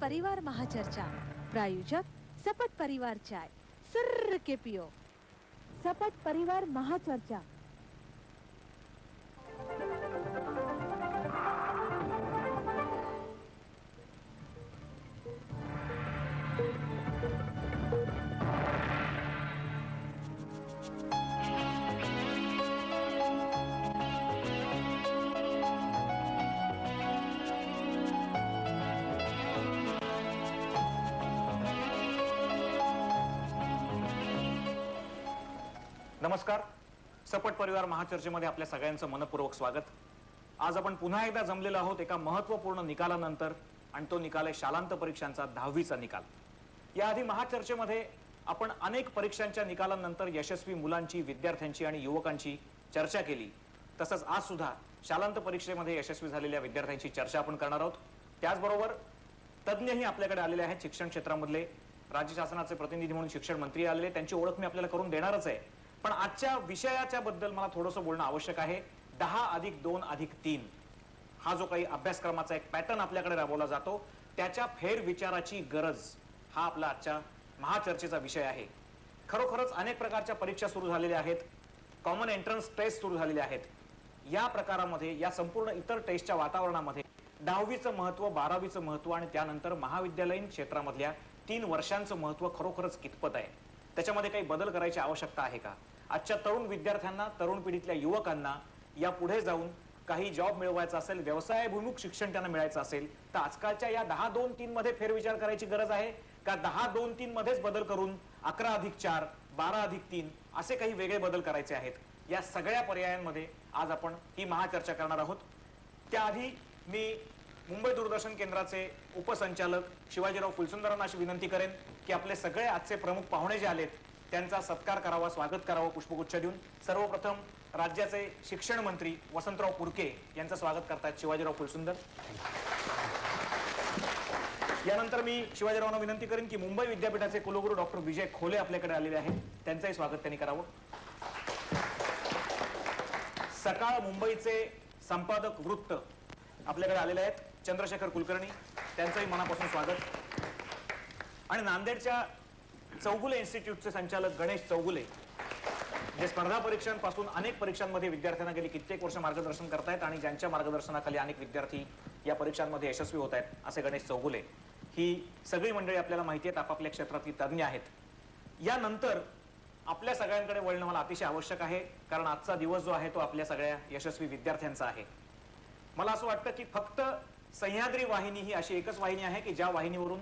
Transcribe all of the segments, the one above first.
परिवार महाचर्चा प्रायोजक सपट परिवार चाय सर्र के पियो। सपट परिवार महाचर्चा। नमस्कार, सपट परिवार महाचर्चेमध्ये आपल्या सगळ्यांचं मनपूर्वक स्वागत। आज आपण पुन्हा एकदा जमलेलो आहोत एका महत्त्वपूर्ण निकालानंतर, आणि तो निकाल आहे शालांत परीक्षांचा 10वीचा निकाल। याआधी महाचर्चेमध्ये आपण अनेक परीक्षांच्या निकालानंतर यशस्वी मुलांची, विद्यार्थ्यांची आणि युवकांची चर्चा केली। तसंच आज सुद्धा शालांत परीक्षेमध्ये यशस्वी झालेल्या विद्यार्थ्यांची चर्चा आपण करणार आहोत। त्याचबरोबर तज्ञही आपल्याकडे आलेले आहेत। शिक्षण क्षेत्रामधले राज्य शासनाचे प्रतिनिधी म्हणून शिक्षण मंत्री आलेले, त्यांची ओळख मी आपल्याला करून देणारच आहे। पण आजच्या विषयाच्या बद्दल मला थोडंसं बोलणं आवश्यक आहे। 10+2+3 हा जो काही अभ्यासक्रमाचा एक पॅटर्न आपल्याकडे राबवला जातो, त्याच्या फेर विचाराची गरज हा आपला आजच्या महाचर्चेचा विषय आहे। खरोखरच अनेक प्रकारच्या परीक्षा सुरू झालेल्या आहेत, कॉमन एंट्रन्स टेस्ट सुरू झालेले आहेत। या प्रकारामध्ये, या संपूर्ण इतर टेस्टच्या वातावरणामध्ये 10वीचं महत्त्व, 12वीचं महत्त्व आणि त्यानंतर महाविद्यालयीन क्षेत्रामधल्या 3 वर्षांचं महत्त्व खरोखरच कितपत आहे, त्याच्यामध्ये काही बदल करायची आवश्यकता आहे का? आजच्या तरुण विद्यार्थ्यांना, तरुण पिढीतल्या युवकांना या पुढे जाऊन काही जॉब मिळवायचा असेल, व्यवसायाभिमुख शिक्षण त्यांना मिळायचं असेल, तर आजकालच्या या 10-2-3 मध्ये फेरविचार करायची गरज आहे का? 10-2-3 मध्येच बदल करून 11+4, 12+3 असे काही वेगळे बदल करायचे आहेत? या सगळ्या पर्यायांमध्ये आज आपण ही महाचर्चा करणार आहोत। त्याआधी मी मुंबई दूरदर्शन केंद्राचे उपसंचालक शिवाजीराव फुलसुंदरांना अशी विनंती करेन की आपले सगळे आजचे प्रमुख पाहुणे जे आलेत त्यांचा सत्कार करावा, स्वागत करावं पुष्पगुच्छ देऊन। सर्वप्रथम राज्याचे शिक्षण मंत्री वसंतराव पुरके यांचं स्वागत करतात शिवाजीराव फुलसुंदर। यानंतर मी शिवाजीरावांना विनंती करेन की मुंबई विद्यापीठाचे कुलगुरू डॉक्टर विजय खोले आपल्याकडे आलेले आहेत, त्यांचंही स्वागत त्यांनी करावं। सकाळ मुंबईचे संपादक वृत्त आपल्याकडे आलेले आहेत चंद्रशेखर कुलकर्णी, त्यांचंही मनापासून स्वागत। आणि नांदेडच्या चौगुले इन्स्टिट्यूटचे संचालक गणेश चौगुले, जे स्पर्धा परीक्षांपासून अनेक परीक्षांमध्ये विद्यार्थ्यांना गेली कित्येक वर्ष मार्गदर्शन करतायत आणि ज्यांच्या मार्गदर्शनाखाली अनेक विद्यार्थी या परीक्षांमध्ये यशस्वी होत आहेत, असे गणेश चौगुले। ही सगळी मंडळी आपल्याला माहिती आहेत, आपापल्या क्षेत्रातली तज्ञ आहेत। यानंतर आपल्या सगळ्यांकडे वळणं मला अतिशय आवश्यक आहे, कारण आजचा दिवस जो आहे तो आपल्या सगळ्या यशस्वी विद्यार्थ्यांचा आहे। मला असं वाटतं की फक्त सह्याद्री वाहिनी ही अशी एकच वाहिनी आहे की ज्या वाहिनीवरून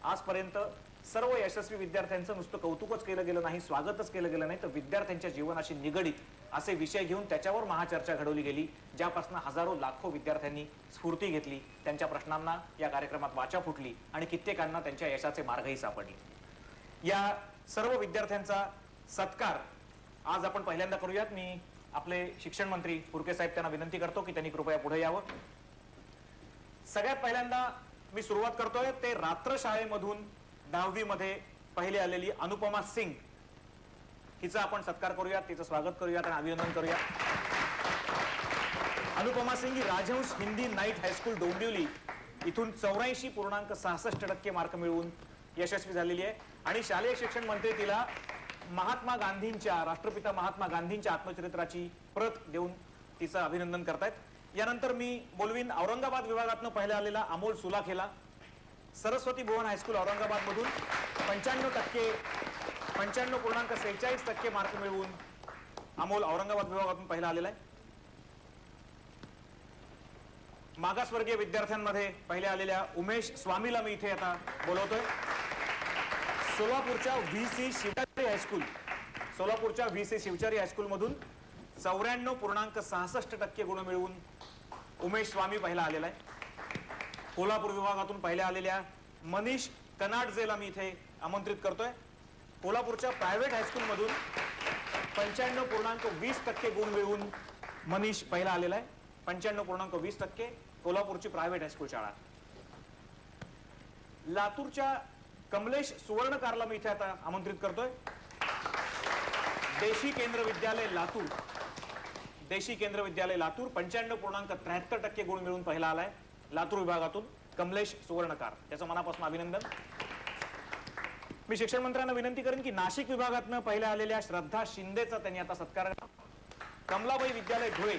आजपर्यंत सर्व यशस्वी विद्यार्थ्यांचं नुसतं कौतुकच केलं गेलं नाही, स्वागतच केलं गेलं नाही, तर विद्यार्थ्यांच्या जीवनाशी निगडीत असे विषय घेऊन त्याच्यावर महाचर्चा घडवली गेली, ज्यापासून हजारो लाखो विद्यार्थ्यांनी स्फूर्ती घेतली, त्यांच्या प्रश्नांना या कार्यक्रमात वाचा फुटली आणि कित्येकांना त्यांच्या यशाचे मार्गही सापडले। या सर्व विद्यार्थ्यांचा सत्कार आज आपण पहिल्यांदा करूयात। मी आपले शिक्षण मंत्री पुरके साहेब त्यांना विनंती करतो की त्यांनी कृपया पुढे यावं। सगळ्यात पहिल्यांदा मी सुरुवात करतोय ते रात्र शाळेमधून 10वी मध्ये पहिले आलेली अनुपमा सिंग, हिचा आपण सत्कार करूयात, तिचं स्वागत करूयात आणि अभिनंदन करूयात। अनुपमा सिंग ही राजहंस हिंदी नाईट हायस्कूल डोंबिवली इथून 84.66% मार्क मिळवून यशस्वी झालेली आहे आणि शालेय शिक्षण मंत्री तिला महात्मा गांधींच्या, राष्ट्रपिता महात्मा गांधींच्या आत्मचरित्राची प्रत देऊन तिचं अभिनंदन करतायत। यानंतर मी बोलवीन औरंगाबाद विभागातून पहिला आलेला अमोल सुलाखेला, सरस्वती भुवन हायस्कूल औरंगाबाद मधून 95.46% मार्क मिळवून अमोल औरंगाबाद विभागातून पहिला आलेला आहे। मागासवर्गीय विद्यार्थ्यांमध्ये पहिले आलेल्या उमेश स्वामीला मी इथे आता बोलवतोय। सोलापूरच्या व्हीसी शिवचारी हायस्कूल मधून 94.66% गुण मिळवून उमेश स्वामी पहिला आलेला आहे। कोल्हापूर विभागातून पहिल्या आलेल्या मनीष कनाडजेला मी इथे आमंत्रित करतोय। कोल्हापूरच्या प्रायव्हेट हायस्कूल मधून 95.20% गुण मिळवून मनीष पहिला आलेला आहे। 95.20% कोल्हापूरची प्रायव्हेट हायस्कूल शाळा। लातूरच्या कमलेश सुवर्णकारला मी इथे आता आमंत्रित करतोय। देशी केंद्र विद्यालय लातूर 95.73% गुण मिळवून पहिला आलाय लातूर विभागातून। कमलेश सुवर्णकार, त्याचं मनापासून अभिनंदन. मी शिक्षण मंत्र्यांना विनंती करेन की नाशिक विभागातनं पहिल्या आलेल्या श्रद्धा शिंदेचा त्यांनी आता सत्कार करा. कमलाबाई विद्यालय धुळे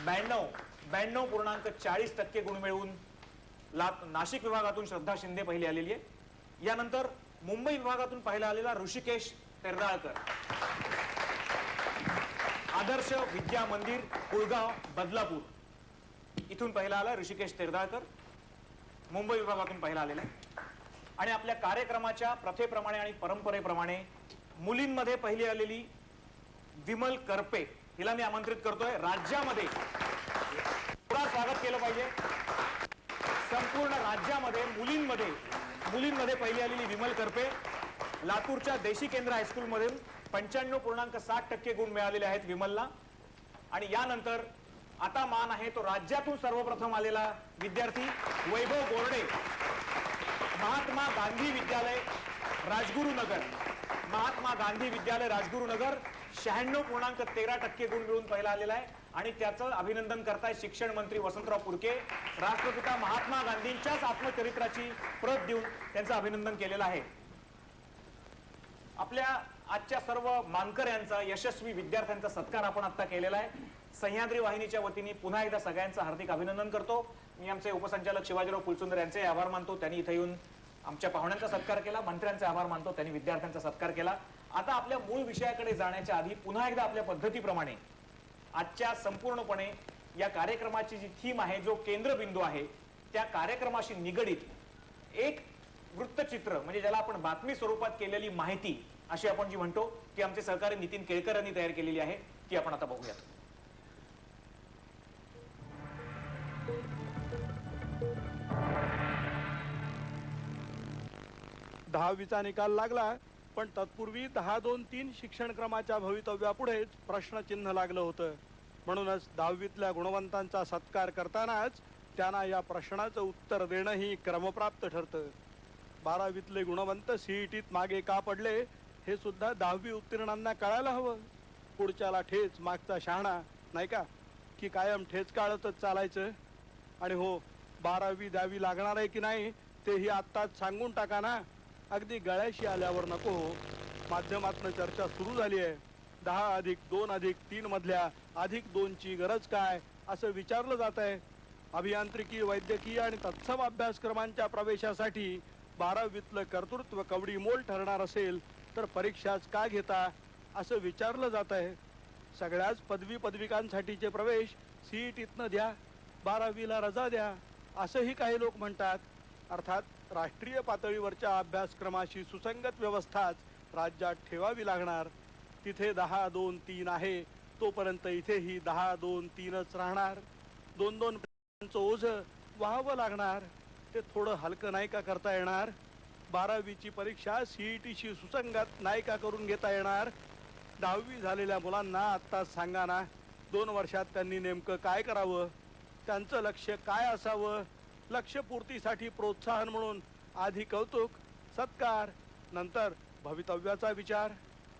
92.40% गुण मिळवून नाशिक विभागातून श्रद्धा शिंदे पहिली आलेली आहे. यानंतर मुंबई विभागातून पहिला आलेला ऋषिकेश तेरदाळकर, आदर्श विद्या मंदिर कुळगाव बदलापूर इथून पहिला आला ऋषिकेश तेरदाळकर, मुंबई विभागातून पहिला आलेला आहे. आणि आपल्या कार्यक्रमाच्या प्रथेप्रमाणे आणि परंपरेप्रमाणे मुलींमध्ये पहिली आलेली विमल करपे, हिला मी आमंत्रित करतोय. राज्यामध्ये पुरा स्वागत केलं पाहिजे. संपूर्ण राज्यामध्ये मुलींमध्ये पहिली आलेली विमल करपे, लातूरच्या देशी केंद्र हायस्कूल मधून 95.60% गुण मिळालेले आहेत विमलला. आणि यानंतर आता मान आहे तो राज्यातून सर्वप्रथम आलेला विद्यार्थी वैभव बोर्डे, महात्मा गांधी विद्यालय राजगुरुनगर, 96.13% गुण मिळवून पहिला आलेला आहे. आणि त्याचं अभिनंदन करताय शिक्षण मंत्री वसंतराव पुरके. राष्ट्रपिता महात्मा गांधींच्याच आत्मचरित्राची प्रत देऊन त्यांचं अभिनंदन केलेलं आहे. आपल्या आजच्या सर्व मानकऱ्यांचा, यशस्वी विद्यार्थ्यांचा सत्कार आपण आता केलेला आहे. सह्याद्री वाहिनीच्या वतीने पुन्हा एकदा सगळ्यांचं हार्दिक अभिनंदन करतो. मी आमचे उपसंचालक शिवाजीराव कुलसुंदर यांचे आभार मानतो, त्यांनी इथे येऊन आमच्या पाहुण्यांचा सत्कार केला. मंत्र्यांचे आभार मानतो, त्यांनी विद्यार्थ्यांचा सत्कार केला. आता आपल्या मूळ विषयाकडे जाण्याच्या आधी पुन्हा एकदा आपल्या पद्धतीप्रमाणे आजच्या संपूर्णपणे या कार्यक्रमाची जी थीम आहे, जो केंद्रबिंदू आहे, त्या कार्यक्रमाशी निगडीत एक वृत्तचित्र, म्हणजे ज्याला आपण बातमी स्वरूपात केलेली माहिती अशी आपण जी म्हणतो, ती आमचे सहकारी नितीन केळकर यांनी तयार केलेली आहे, ती आपण आता बघूयात. दहावीचा निकाल लागला, पण तत्पूर्वी 10-2-3 शिक्षण क्रमाच्या भवितव्यापुढेच प्रश्नचिन्ह लागलं होतं. म्हणूनच 10वीतल्या गुणवंतांचा सत्कार करतानाच त्यांना या प्रश्नाचं उत्तर देणंही क्रमप्राप्त ठरतं. 12वीतले गुणवंत सीईटीत मागे का पडले हे सुद्धा 10वी उत्तीर्णांना कळायला हवं. पुढच्याला ठेच मागचा शहाणा, नाही का, की कायम ठेच काढतच चालायचं. आणि हो, 12वी द्यावी लागणार आहे की नाही तेही आत्ताच सांगून टाका ना, अगदी गळ्याशी आल्यावर नको हो. माध्यमातनं चर्चा सुरू झाली आहे. 10+2+3 मधल्या +2ची गरज काय असं विचारलं जात आहे. अभियांत्रिकी, वैद्यकीय आणि तत्सम अभ्यासक्रमांच्या प्रवेशासाठी 12वीतलं कर्तृत्व कवडी मोल ठरणार असेल तर परीक्षाच का घेता असं विचारलं जात आहे. सगळ्याच पदविकांसाठीचे प्रवेश सीईटीतनं द्या, 12वीला रजा द्या असंही काही लोक म्हणतात. अर्थात राष्ट्रीय पातळीवरच्या अभ्यासक्रमाशी सुसंगत व्यवस्थाच राज्यात ठेवावी लागणार. तिथे 10-2-3 आहे, तोपर्यंत इथेही 10-2-3च राहणार. 2-2 ओझं व्हावं लागणार. ते थोडं हलकं नाही का करता येणार? 12वीची परीक्षा सीईटीशी सुसंगत नाही का करून घेता येणार? 10वी झालेल्या मुलांना आत्ताच सांगा ना, 2 वर्षात त्यांनी नेमकं काय करावं, त्यांचं लक्ष काय असावं. लक्ष्यपूर्तीसाठी प्रोत्साहन म्हणून आधी कौतुक, सत्कार, नंतर भवितव्याचा विचार.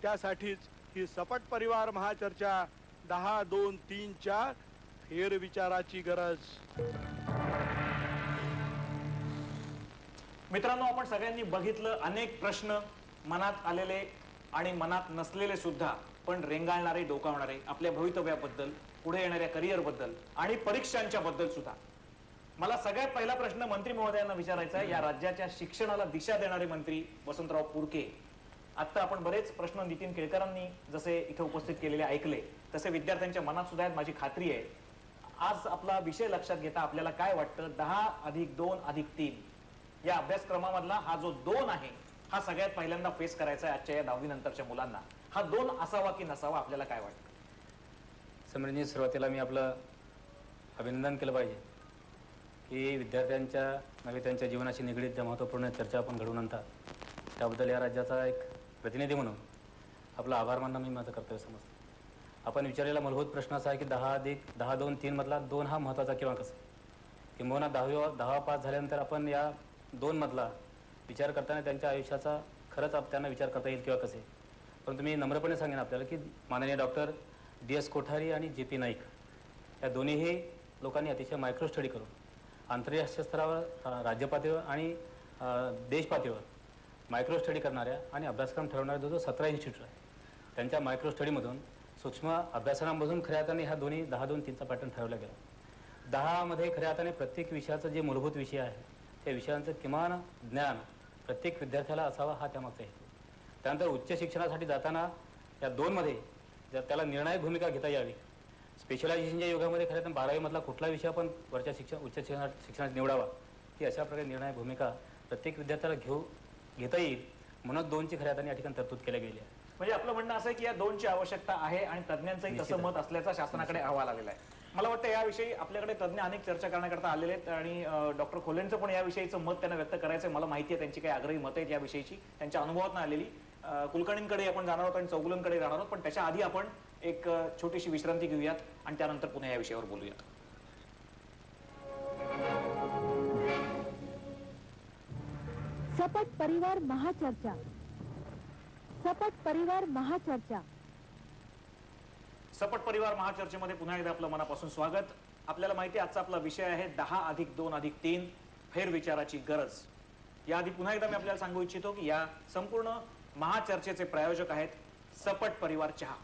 त्यासाठीच ही सपट परिवार महाचर्चा 10-2-3च्या फेरविचाराची गरज. मित्रांनो, आपण सगळ्यांनी बघितलं अनेक प्रश्न मनात आलेले आणि मनात नसलेले सुद्धा, पण रेंगाळणारे, डोकावणारे आपल्या भवितव्याबद्दल, पुढे येणाऱ्या करिअर बद्दल आणि परीक्षांच्या बद्दल सुद्धा. मला सगळ्यात पहिला प्रश्न मंत्री महोदयांना विचारायचा आहे. या राज्याच्या शिक्षणाला दिशा देणारे मंत्री वसंतराव पुरके. आता आपण बरेच प्रश्न नितीन केळकरांनी जसे इथे उपस्थित केलेले ऐकले, तसे विद्यार्थ्यांच्या मनात सुद्धा आहेत, माझी खात्री आहे. आज आपला विषय लक्षात घेता आपल्याला काय वाटतं, 10+2+3 या अभ्यासक्रमामधला हा जो 2 आहे, हा सगळ्यात पहिल्यांदा फेस करायचा आहे आजच्या या 10वी नंतरच्या मुलांना. हा 2 असावा की नसावा, आपल्याला काय वाटतं? समृद्धी, सुरुवातीला मी आपलं अभिनंदन केलं पाहिजे की विद्यार्थ्यांच्या नव्हे त्यांच्या जीवनाशी निगडीत ज्या महत्त्वपूर्ण चर्चा आपण घडवून आणतात, त्याबद्दल या राज्याचा एक प्रतिनिधी म्हणून आपला आभार मानणं मी माझं कर्तव्य समजतो. आपण विचारलेला मूलभूत प्रश्न असा आहे की 10+2+3 मधला 2 हा महत्त्वाचा किंवा कसं, किंबहुना 10वी पास झाल्यानंतर आपण या 2 मधला विचार करताना त्यांच्या आयुष्याचा खरंच त्यांना विचार करता येईल किंवा कसे. परंतु मी नम्रपणे सांगेन आपल्याला की माननीय डॉक्टर DS कोठारी आणि JP नाईक या दोन्हीही लोकांनी अतिशय मायक्रो स्टडी करून आंतरराष्ट्रीय स्तरावर राज्य पातळीवर आणि देश पातळीवर मायक्रो स्टडी करणाऱ्या आणि अभ्यासक्रम ठरवणाऱ्या जो 17 इन्स्टिट्यूट आहे त्यांच्या मायक्रो स्टडीमधून सूक्ष्म अभ्यासक्रमामधून खऱ्या अर्थाने ह्या दोन्ही 10-2-3चा पॅटर्न ठरवला गेला. 10 मध्ये खऱ्या अर्थाने प्रत्येक विषयाचं जे मूलभूत विषय आहे त्या विषयांचं किमान ज्ञान प्रत्येक विद्यार्थ्याला असावा हा त्यामागचा हेतू. त्यानंतर उच्च शिक्षणासाठी जाताना या 2 मध्ये जर त्याला निर्णायक भूमिका घेता यावी, स्पेशलायझेशनच्या युगामध्ये खरं तर 12वी मधला कुठला विषय आपण वरच्या उच्च शिक्षणात निवडावा की अशा प्रकारे निर्णायक भूमिका प्रत्येक विद्यार्थ्याला घेता येईल म्हणून 2ची खऱ्या अर्थाने या ठिकाणी तरतूद केल्या गेली आहे. म्हणजे आपलं म्हणणं असं आहे की या 2ची आवश्यकता आहे आणि तज्ज्ञांचंही तसं मत असल्याचा शासनाकडे अहवाल आलेला आहे. मला वाटतं याविषयी आपल्याकडे तज्ज्ञ अनेक चर्चा करण्याकरता आलेले आहेत आणि डॉक्टर खोलेंचं पण याविषयीचं मत त्यांना व्यक्त करायचं आहे. मला माहिती आहे त्यांची काही आग्रही मतं आहेत याविषयीची त्यांच्या अनुभवातून आलेली. कुलकर्णींकडे आपण जाणार आहोत आणि चौगुलेंकडे जाणार आहोत, पण त्याच्या आधी आपण एक छोटीशी विश्रांती घेऊयात आणि त्यानंतर पुन्हा या विषयावर बोलूयात. सपट परिवार महाचर्चा. सपट परिवार महाचर्चा. सपट परिवार महाचर्चेमध्ये पुन्हा एकदा आपलं मनापासून स्वागत. आपल्याला माहिती आहे आजचा आपला विषय आहे 10+2+3 फेरविचाराची गरज. याआधी पुन्हा एकदा मी आपल्याला सांगू इच्छितो की या संपूर्ण महाचर्चेचे प्रायोजक आहेत सपट परिवार चहा.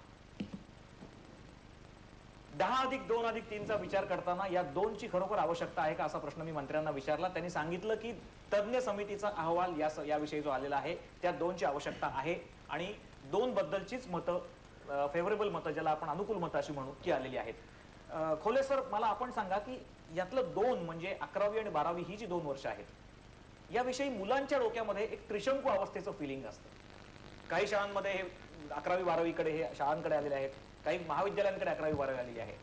10+2+3चा विचार करताना या 2ची खरोखर आवश्यकता आहे का असा प्रश्न मी मंत्र्यांना विचारला. त्यांनी सांगितलं की तज्ज्ञ समितीचा अहवाल याविषयी जो आलेला आहे त्या 2ची आवश्यकता आहे आणि 2 बद्दलचीच मतं, फेवरेबल मतं ज्याला आपण अनुकूल मतं अशी म्हणू ती आलेली आहेत. खोले सर, मला आपण सांगा की यातलं 2 म्हणजे 11वी आणि 12वी ही जी 2 वर्ष आहेत याविषयी मुलांच्या डोक्यामध्ये एक त्रिशंकू अवस्थेचं फिलिंग असतं. काही शाळांमध्ये हे 11वी 12वीकडे हे शाळांकडे आलेले आहेत, काही महाविद्यालयांकडे 11वी 12वी आलेली आहे.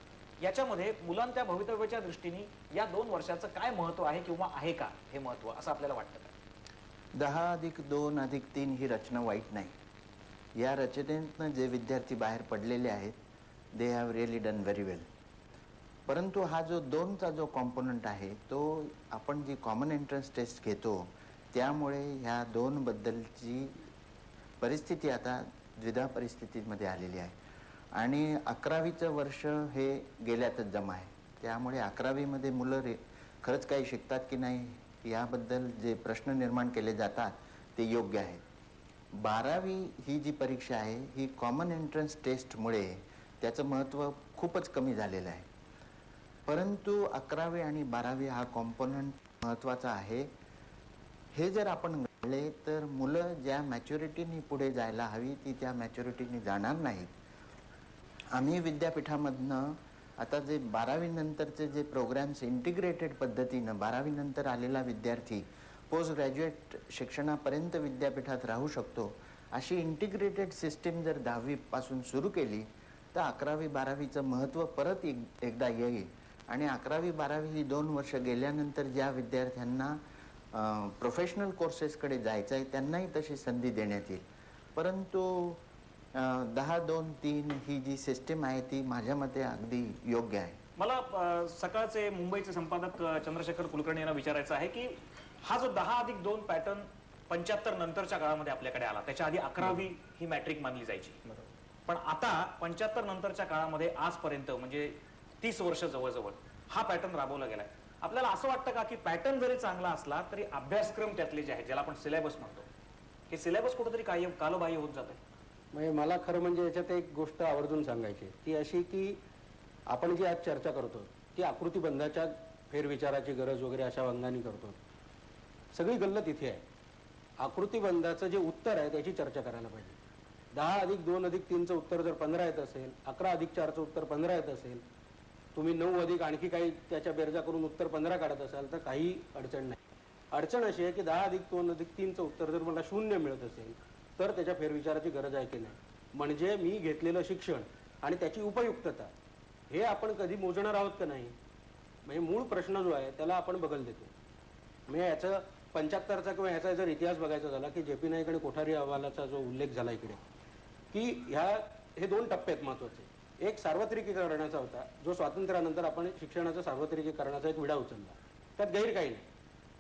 याच्यामध्ये मुलांच्या भवितव्याच्या दृष्टीने या 2 वर्षाचं काय महत्व आहे किंवा आहे का हे महत्व असं आपल्याला वाटतं का? 10+2+3 ही रचना वाईट नाही. या रचनेतनं जे विद्यार्थी बाहेर पडलेले आहेत they have really done very well. परंतु हा जो 2चा जो कॉम्पोनंट आहे तो आपण जी कॉमन एंट्रन्स टेस्ट घेतो त्यामुळे ह्या 2 बद्दलची परिस्थिती आता द्विधा परिस्थितीमध्ये आलेली आहे आणि 11वीचं वर्ष हे गेल्यातच जमा आहे. त्यामुळे 11वीमध्ये मुलं खरंच काही शिकतात की नाही याबद्दल जे प्रश्न निर्माण केले जातात ते योग्य आहे. 12वी ही जी परीक्षा आहे ही कॉमन एंट्रन्स टेस्टमुळे त्याचं महत्त्व खूपच कमी झालेलं आहे. परंतु 11वी आणि 12वी हा कॉम्पोनंट महत्त्वाचा आहे. हे जर आपण घडले तर मुलं ज्या मॅच्युरिटीनी पुढे जायला हवी ती त्या मॅच्युरिटीनी जाणार नाहीत. आम्ही विद्यापीठामधनं आता जे 12वी नंतरचे जे प्रोग्रॅम्स इंटिग्रेटेड पद्धतीनं 12वी नंतर आलेला विद्यार्थी पोस्ट ग्रॅज्युएट शिक्षणापर्यंत विद्यापीठात राहू शकतो अशी इंटिग्रेटेड सिस्टीम जर 10वी पासून सुरू केली तर 11वी 12वीचं महत्त्व परत एकदा येईल आणि 11वी 12वी ही 2 वर्ष गेल्यानंतर ज्या विद्यार्थ्यांना प्रोफेशनल कोर्सेसकडे जायचं आहे त्यांनाही तशी संधी देण्यात येईल. परंतु 10-2-3 ही जी सिस्टीम आहे ती माझ्या मते अगदी योग्य आहे. मला सकाळचे मुंबईचे संपादक चंद्रशेखर कुलकर्णी यांना विचारायचं आहे की हा जो 10+2 पॅटर्न 75 नंतरच्या काळामध्ये आपल्याकडे आला, त्याच्या आधी 11वी ही मॅट्रिक मानली जायची, पण आता 75 नंतरच्या काळामध्ये आजपर्यंत म्हणजे 30 वर्ष जवळजवळ हा पॅटर्न राबवला गेलाय. आपल्याला असं वाटतं का की पॅटर्न जरी चांगला असला तरी अभ्यासक्रम त्यातले जे आहेत ज्याला आपण सिलेबस म्हणतो हे सिलेबस कुठेतरी कालोबाह्य होत जाते? म्हणजे मला खरं म्हणजे याच्यात एक गोष्ट आवर्जून सांगायची ती अशी की आपण जी आज चर्चा करतो ती आकृतीबंधाच्या फेरविचाराची गरज वगैरे अशा अंगाने करतो. सगळी गल्लत इथे आहे. आकृतीबंधाचं जे उत्तर आहे त्याची चर्चा करायला पाहिजे. 10+2+3चं उत्तर जर 15 येत असेल, 11+4चं उत्तर 15 येत असेल, तुम्ही 9 आणखी काही त्याच्या बेरजा करून उत्तर 15 काढत असाल तर काही अडचण नाही. अडचण अशी आहे की 10+2+3चं उत्तर जर मला 0 मिळत असेल तर त्याच्या फेरविचाराची गरज आहे की नाही. म्हणजे मी घेतलेलं शिक्षण आणि त्याची उपयुक्तता हे आपण कधी मोजणार आहोत का नाही. म्हणजे मूळ प्रश्न जो आहे त्याला आपण बगल देतो. म्हणजे याचं 75चा किंवा ह्याचा जर इतिहास बघायचा झाला की जे.पी. नाईक आणि कोठारी अहवालाचा जो उल्लेख झाला इकडे की हे 2 टप्पे आहेत महत्त्वाचे. एक सार्वत्रिकीकरणाचा होता जो स्वातंत्र्यानंतर आपण शिक्षणाचा सार्वत्रिकीकरणाचा एक विडा उचलला, त्यात गैर काही नाही.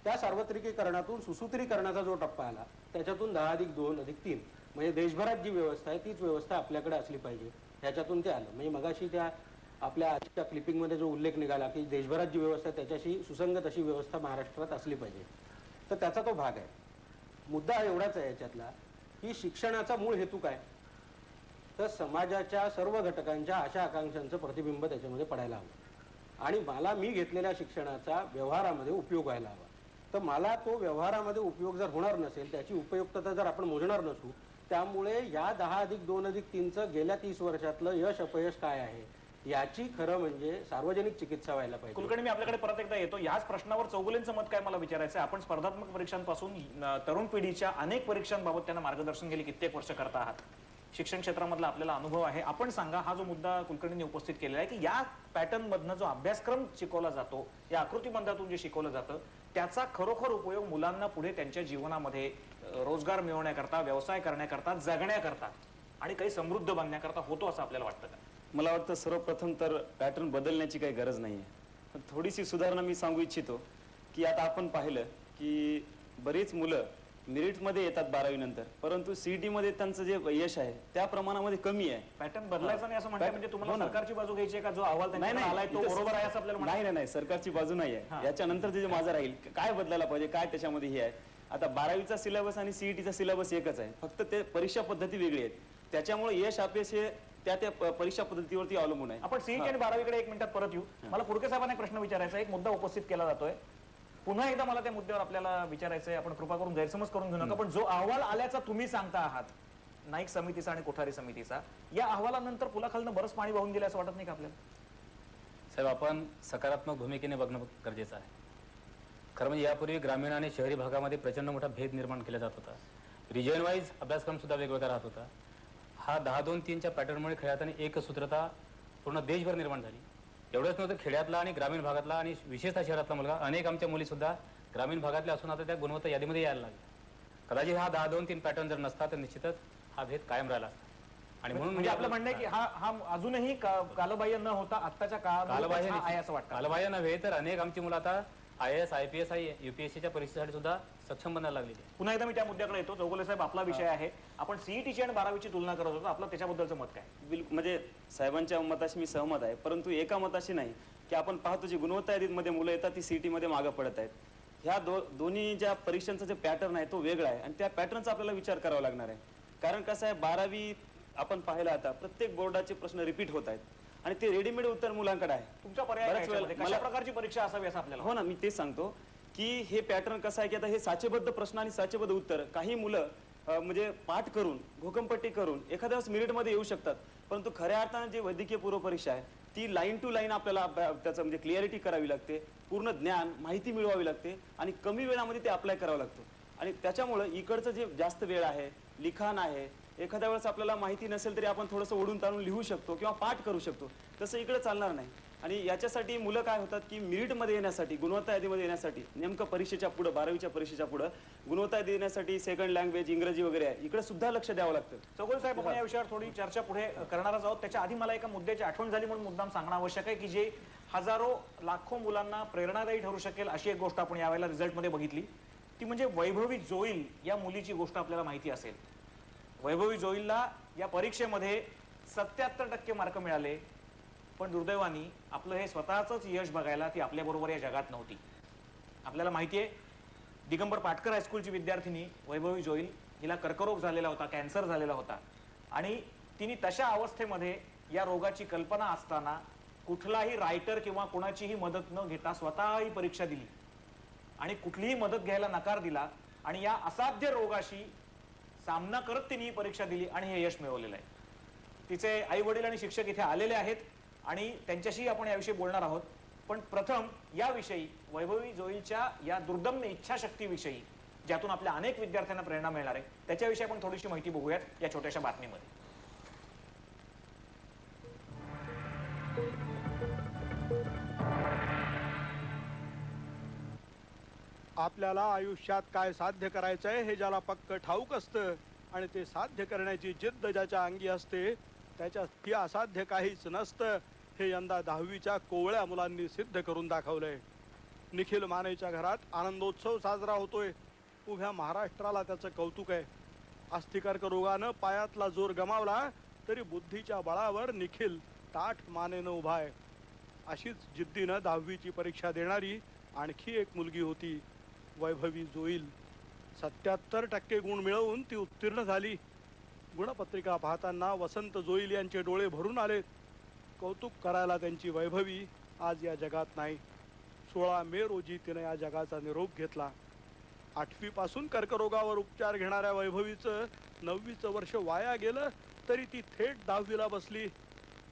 त्या सार्वत्रिकीकरणातून सुसूत्रीकरणाचा जो टप्पा आला त्याच्यातून 10+2+3 म्हणजे देशभरात जी व्यवस्था आहे तीच व्यवस्था आपल्याकडे असली पाहिजे ह्याच्यातून ते आलं. म्हणजे मगाशी त्या आपल्या आजच्या क्लिपिंगमध्ये जो उल्लेख निघाला की देशभरात जी व्यवस्था आहे त्याच्याशी सुसंगत अशी व्यवस्था महाराष्ट्रात असली पाहिजे, तर त्याचा तो भाग आहे. मुद्दा एवढाच आहे याच्यातला की शिक्षणाचा मूळ हेतू काय, तर समाजाच्या सर्व घटकांच्या आशा आकांक्षांचं प्रतिबिंब त्याच्यामध्ये पडायला हवं आणि मला मी घेतलेल्या शिक्षणाचा व्यवहारामध्ये उपयोग व्हायला हवा. तर मला तो व्यवहारामध्ये उपयोग जर होणार नसेल, त्याची उपयुक्तता जर आपण मोजणार नसू, त्यामुळे या 10+2+3चं गेल्या 30 वर्षातलं यश अपयश काय आहे याची खरं म्हणजे सार्वजनिक चिकित्सा व्हायला पाहिजे. कुलकर्णी, मी आपल्याकडे परत एकदा येतो. याच प्रश्नावर चौगुलेंचं मत काय मला विचारायचं आहे. आपण स्पर्धात्मक परीक्षांपासून तरुण पिढीच्या अनेक परीक्षांबाबत त्यांना मार्गदर्शन गेली कित्येक वर्ष करता आहात. शिक्षण क्षेत्रामधला आपल्याला अनुभव आहे. आपण सांगा, हा जो मुद्दा कुलकर्णींनी उपस्थित केलेला आहे की या पॅटर्न मधनं जो अभ्यासक्रम शिकवला जातो, या आकृतीबंधातून जे शिकवलं जातं, त्याचा खरोखर उपयोग मुलांना पुढे त्यांच्या जीवनामध्ये रोजगार मिळवण्याकरता, व्यवसाय करण्याकरता, जगण्याकरता आणि काही समृद्ध बनण्याकरता होतो असं आपल्याला वाटतं का? मला वाटतं सर्वप्रथम तर पॅटर्न बदलण्याची काही गरज नाही आहे, पण थोडीशी सुधारणा मी सांगू इच्छितो की आता आपण पाहिलं की बरीच मुलं मेरिटमध्ये येतात 12वी नंतर, परंतु CET मध्ये त्यांचं जे यश आहे त्या प्रमाणामध्ये कमी आहे. पॅटर्न बदलायचा नाही असं म्हणतात, म्हणजे तुम्हाला सरकारची बाजू घ्यायची का जो अहवाल नाही त्यांच्याकडे आलाय तो इथं बरोबर आहे असं आपल्याला नाही नाही सरकारची बाजू नाही आहे. याच्यानंतर जे माझं राहील काय बदलायला पाहिजे, काय त्याच्यामध्ये हे आहे. आता 12वीचा सिलेबस आणि CETचा सिलेबस एकच आहे, फक्त ते परीक्षा पद्धती वेगळी आहेत. त्याच्यामुळे यश अपयश हे त्या परीक्षा पद्धतीवरती अवलंबून आहे. आपण CET आणि 12वीकडे 1 मिनिटात परत येऊ. मला पुडके साहेबांना एक प्रश्न विचारायचा, एक मुद्दा उपस्थित केला जातोय. पुन्हा एकदा मला त्या मुद्द्यावर आपल्याला विचारायचंय. आपण कृपा करून गैरसमज करून घेऊ नका, पण जो अहवाल आल्याचा तुम्ही सांगता आहात नाईक समितीचा आणि कोठारी समितीचा, या अहवालानंतर पुलाखालनं बरंच पाणी वाहून गेलं असं वाटत नाही का आपल्याला? साहेब, आपण सकारात्मक भूमिकेने बघणं गरजेचं आहे. खरं म्हणजे यापूर्वी ग्रामीण आणि शहरी भागामध्ये प्रचंड मोठा भेद निर्माण केला जात होता. रिजन वाईज अभ्यासक्रम सुद्धा वेगवेगळा राहत होता. हा 10-2-3च्या पॅटर्नमुळे खेळात आणि एकसूत्रता पूर्ण देशभर निर्माण झाली. एवढंच नव्हतं, खेड्यातला आणि ग्रामीण भागातला आणि विशेषतः शहरातला मुलगा, अनेक आमच्या मुली सुद्धा ग्रामीण भागातल्या असून आता त्या गुणवत्ता यादीमध्ये यायला लागल्या. कदाचित हा 10-2-3 पॅटर्न जर नसता तर निश्चितच हा भेद कायम राहिला असता. आणि म्हणून म्हणजे आपलं म्हणणं आहे की हा अजूनही कालबाह्य न होता आत्ताच्या कालबाह्य काळात आहे असं वाटतं. कालबाह्य नव्हे तर अनेक आमची मुलं आता IAS, IPS, UPSCच्या परीक्षेसाठी सुद्धा सक्षम बनायला लागलेली आहे. पुन्हा एकदा मी त्या मुद्द्याकडे येतो. चौगुले साहेब, आपला विषय आहे. आपण CETची आणि 12वीची तुलना करत होतो. आपलं त्याच्याबद्दलचं मत काय? म्हणजे साहेबांच्या मताशी मी सहमत आहे, परंतु एका मताशी नाही की आपण पाहतो जी गुणवत्ता यादीमध्ये मुलं येतात ती CET मध्ये मागं पडत आहेत. ह्या दोन्ही ज्या परीक्षांचा जे पॅटर्न आहे तो वेगळा आहे आणि त्या पॅटर्नचा आपल्याला विचार करावा लागणार आहे. कारण कसं आहे, 12वी आपण पाहिलं आता प्रत्येक बोर्डाचे प्रश्न रिपीट होत आहेत आणि ते रेडीमेड उत्तर मुलांकडे आहे. तुमचा पर्याय काय याच्यामध्ये? कशा प्रकारची परीक्षा असावी असं आपल्याला? हो ना, मी तेच सांगतो की हे पॅटर्न कसं आहे की आता हे साचेबद्ध प्रश्न आणि साचेबद्ध उत्तर, काही मुलं म्हणजे पाठ करून घोकमपट्टी करून एखाद्या वेळेस मेरिटमध्ये येऊ शकतात, परंतु खऱ्या अर्थाने जी वैद्यकीय पूर्व परीक्षा आहे ती लाईन टू लाईन आपल्याला त्याचं म्हणजे क्लिअरिटी करावी लागते, पूर्ण ज्ञान माहिती मिळवावी लागते आणि कमी वेळामध्ये ते अप्लाय करावं लागतं. आणि त्याच्यामुळं इकडचं जे जास्त वेळ आहे, लिखाण आहे, एखाद्या वेळेस आपल्याला माहिती नसेल तरी आपण थोडंसं ओढून ताणून लिहू शकतो किंवा पाठ करू शकतो, तसं इकडे चालणार नाही. आणि याच्यासाठी मुलं काय होतात की मेरिटमध्ये येण्यासाठी, गुणवत्ता यादीमध्ये येण्यासाठी, नेमकं परीक्षेच्या पुढं 12वीच्या परीक्षेच्या पुढं गुणवत्ता यादी येण्यासाठी सेकंड लँग्वेज इंग्रजी वगैरे आहे, इकडे सुद्धा लक्ष द्यावं लागतं. चौगुले साहेब, आपण या विषयावर थोडी चर्चा पुढे करणारच आहोत. त्याच्या आधी मला एका मुद्द्याची आठवण झाली म्हणून मुद्दाम सांगणं आवश्यक आहे की जे हजारो लाखो मुलांना प्रेरणादायी ठरू शकेल अशी एक गोष्ट आपण यावेळेला रिझल्टमध्ये बघितली. ती म्हणजे वैभवी जोईल या मुलीची गोष्ट आपल्याला माहिती असेल. वैभवी जोईलला या परीक्षेमध्ये 77% मार्क मिळाले, पण दुर्दैवाने आपलं हे स्वतःच यश बघायला ती आपल्याबरोबर या जगात नव्हती. आपल्याला माहिती आहे, दिगंबर पाटकर हायस्कूलची विद्यार्थिनी वैभवी जोईल, हिला कर्करोग झालेला होता, कॅन्सर झालेला होता आणि तिने तशा अवस्थेमध्ये या रोगाची कल्पना असताना कुठलाही रायटर किंवा कुणाचीही मदत न घेता स्वतः ही परीक्षा दिली आणि कुठलीही मदत घ्यायला नकार दिला आणि या असाध्य रोगाशी सामना करत तिने ही परीक्षा दिली आणि हे यश मिळवलेलं आहे. तिचे आई वडील आणि शिक्षक इथे आलेले आहेत आणि त्यांच्याशी आपण याविषयी बोलणार आहोत. पण प्रथम याविषयी वैभवी जोईलच्या या दुर्दम्य इच्छाशक्तीविषयी, ज्यातून आपल्या अनेक विद्यार्थ्यांना प्रेरणा मिळणार आहे, त्याच्याविषयी आपण थोडीशी माहिती बघूयात या छोट्याशा बातमीमध्ये. आपल्याला आयुष्यात काय साध्य करायचंय हे ज्याला पक्क ठाऊक असतं आणि ते साध्य करण्याची जिद्द ज्याच्या अंगी असते त्याच्यात असाध्य काहीच नसतं, हे यंदा 10वीच्या कोवळ्या मुलांनी सिद्ध करून दाखवलंय. निखिल मानेच्या घरात आनंदोत्सव साजरा होतोय. उभ्या महाराष्ट्राला त्याचं कौतुक आहे. अस्थिकर्क रोगानं पायातला जोर गमावला तरी बुद्धीच्या बळावर निखिल ताठ मानेनं उभा आहे. अशीच जिद्दीनं 10वीची परीक्षा देणारी आणखी एक मुलगी होती, वैभवी जोईल. 77% गुण मिळवून ती उत्तीर्ण झाली. गुणपत्रिका पाहताना वसंत जोईल यांचे डोळे भरून आले. कौतुक करायला त्यांची वैभवी आज या जगात नाही. 16 मे रोजी तिने या जगाचा निरोप घेतला. 8वी पासून कर्करोगावर उपचार घेणाऱ्या वैभवीचं 9वीचं वर्ष वाया गेलं तरी ती थेट 10वीला बसली.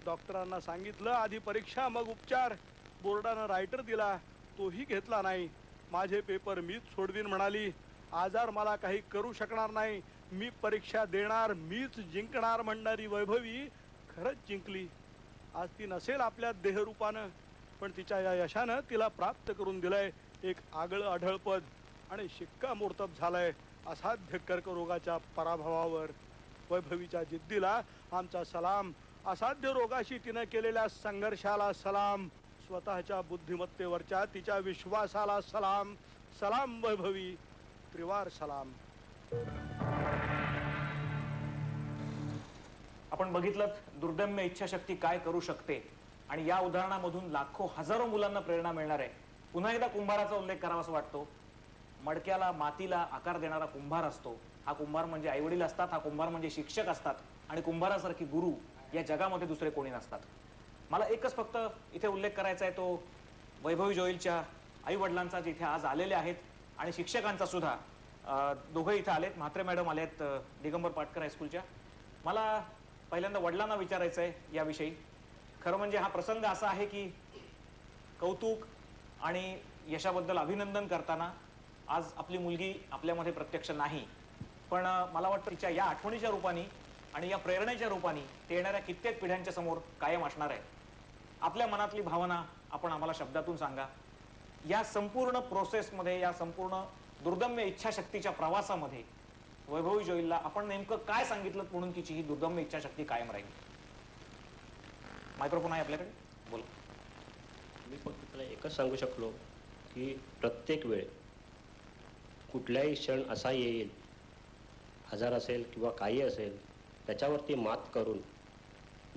डॉक्टरांना सांगितलं आधी परीक्षा मग उपचार. बोर्डानं रायटर दिला, तोही घेतला नाही. माझे पेपर मीच सोडवीन म्हणाली. आजार मला काही करू शकणार नाही, मी परीक्षा देणार, मीच जिंकणार म्हणणारी वैभवी खरंच जिंकली. आज ती नसेल आपल्या देहरूपानं, पण तिच्या या यशानं तिला प्राप्त करून दिलंय एक आगळं अढळपद आणि शिक्कामोर्तब झालंय असाध्य कर्करोगाच्या पराभवावर. वैभवीच्या जिद्दीला आमचा सलाम. असाध्य रोगाशी तिनं केलेल्या संघर्षाला सलाम. स्वतःच्या बुद्धिमत्तेवरच्या तिच्या विश्वासाला सलाम. सलाम वैभवी, त्रिवार सलाम. आपण बघितलं दुर्दम्य इच्छाशक्ती काय करू शकते आणि या उदाहरणामधून लाखो हजारो मुलांना प्रेरणा मिळणार आहे. पुन्हा एकदा कुंभाराचा उल्लेख करावासा वाटतो. मडक्याला मातीला आकार देणारा कुंभार असतो. हा कुंभार म्हणजे आईवडील असतात, हा कुंभार म्हणजे शिक्षक असतात आणि कुंभारासारखी गुरु या जगामध्ये दुसरे कोणी नसतात. मला एकच फक्त इथे उल्लेख करायचा आहे, तो वैभवी जोईलच्या आई वडिलांचा जे इथे आज आलेले आहेत आणि शिक्षकांचा सुद्धा. दोघं इथे आलेत. म्हात्रे मॅडम आलेत दिगंबर पाटकर हायस्कूलच्या. मला पहिल्यांदा वडिलांना विचारायचं आहे याविषयी. खरं म्हणजे हा प्रसंग असा आहे की कौतुक आणि यशाबद्दल अभिनंदन करताना आज आपली मुलगी आपल्यामध्ये प्रत्यक्ष नाही, पण मला वाटतं तिच्या या आठवणीच्या रूपाने आणि या प्रेरणेच्या रूपाने ते येणाऱ्या कित्येक पिढ्यांच्या समोर कायम असणार आहे. आपल्या मनातली भावना आपण आम्हाला शब्दातून सांगा. या संपूर्ण प्रोसेसमध्ये, या संपूर्ण दुर्दम्य इच्छाशक्तीच्या प्रवासामध्ये वैभवी जोईलला आपण नेमकं काय सांगितलं म्हणून तिची ही दुर्दम्य इच्छाशक्ती कायम राहील? मायक्रोफोन आहे आपल्याकडे, बोला. मी फक्त त्याला एकच सांगू शकलो की प्रत्येक वेळ कुठलाही क्षण असा येईल, आजार असेल किंवा काही असेल, त्याच्यावरती मात करून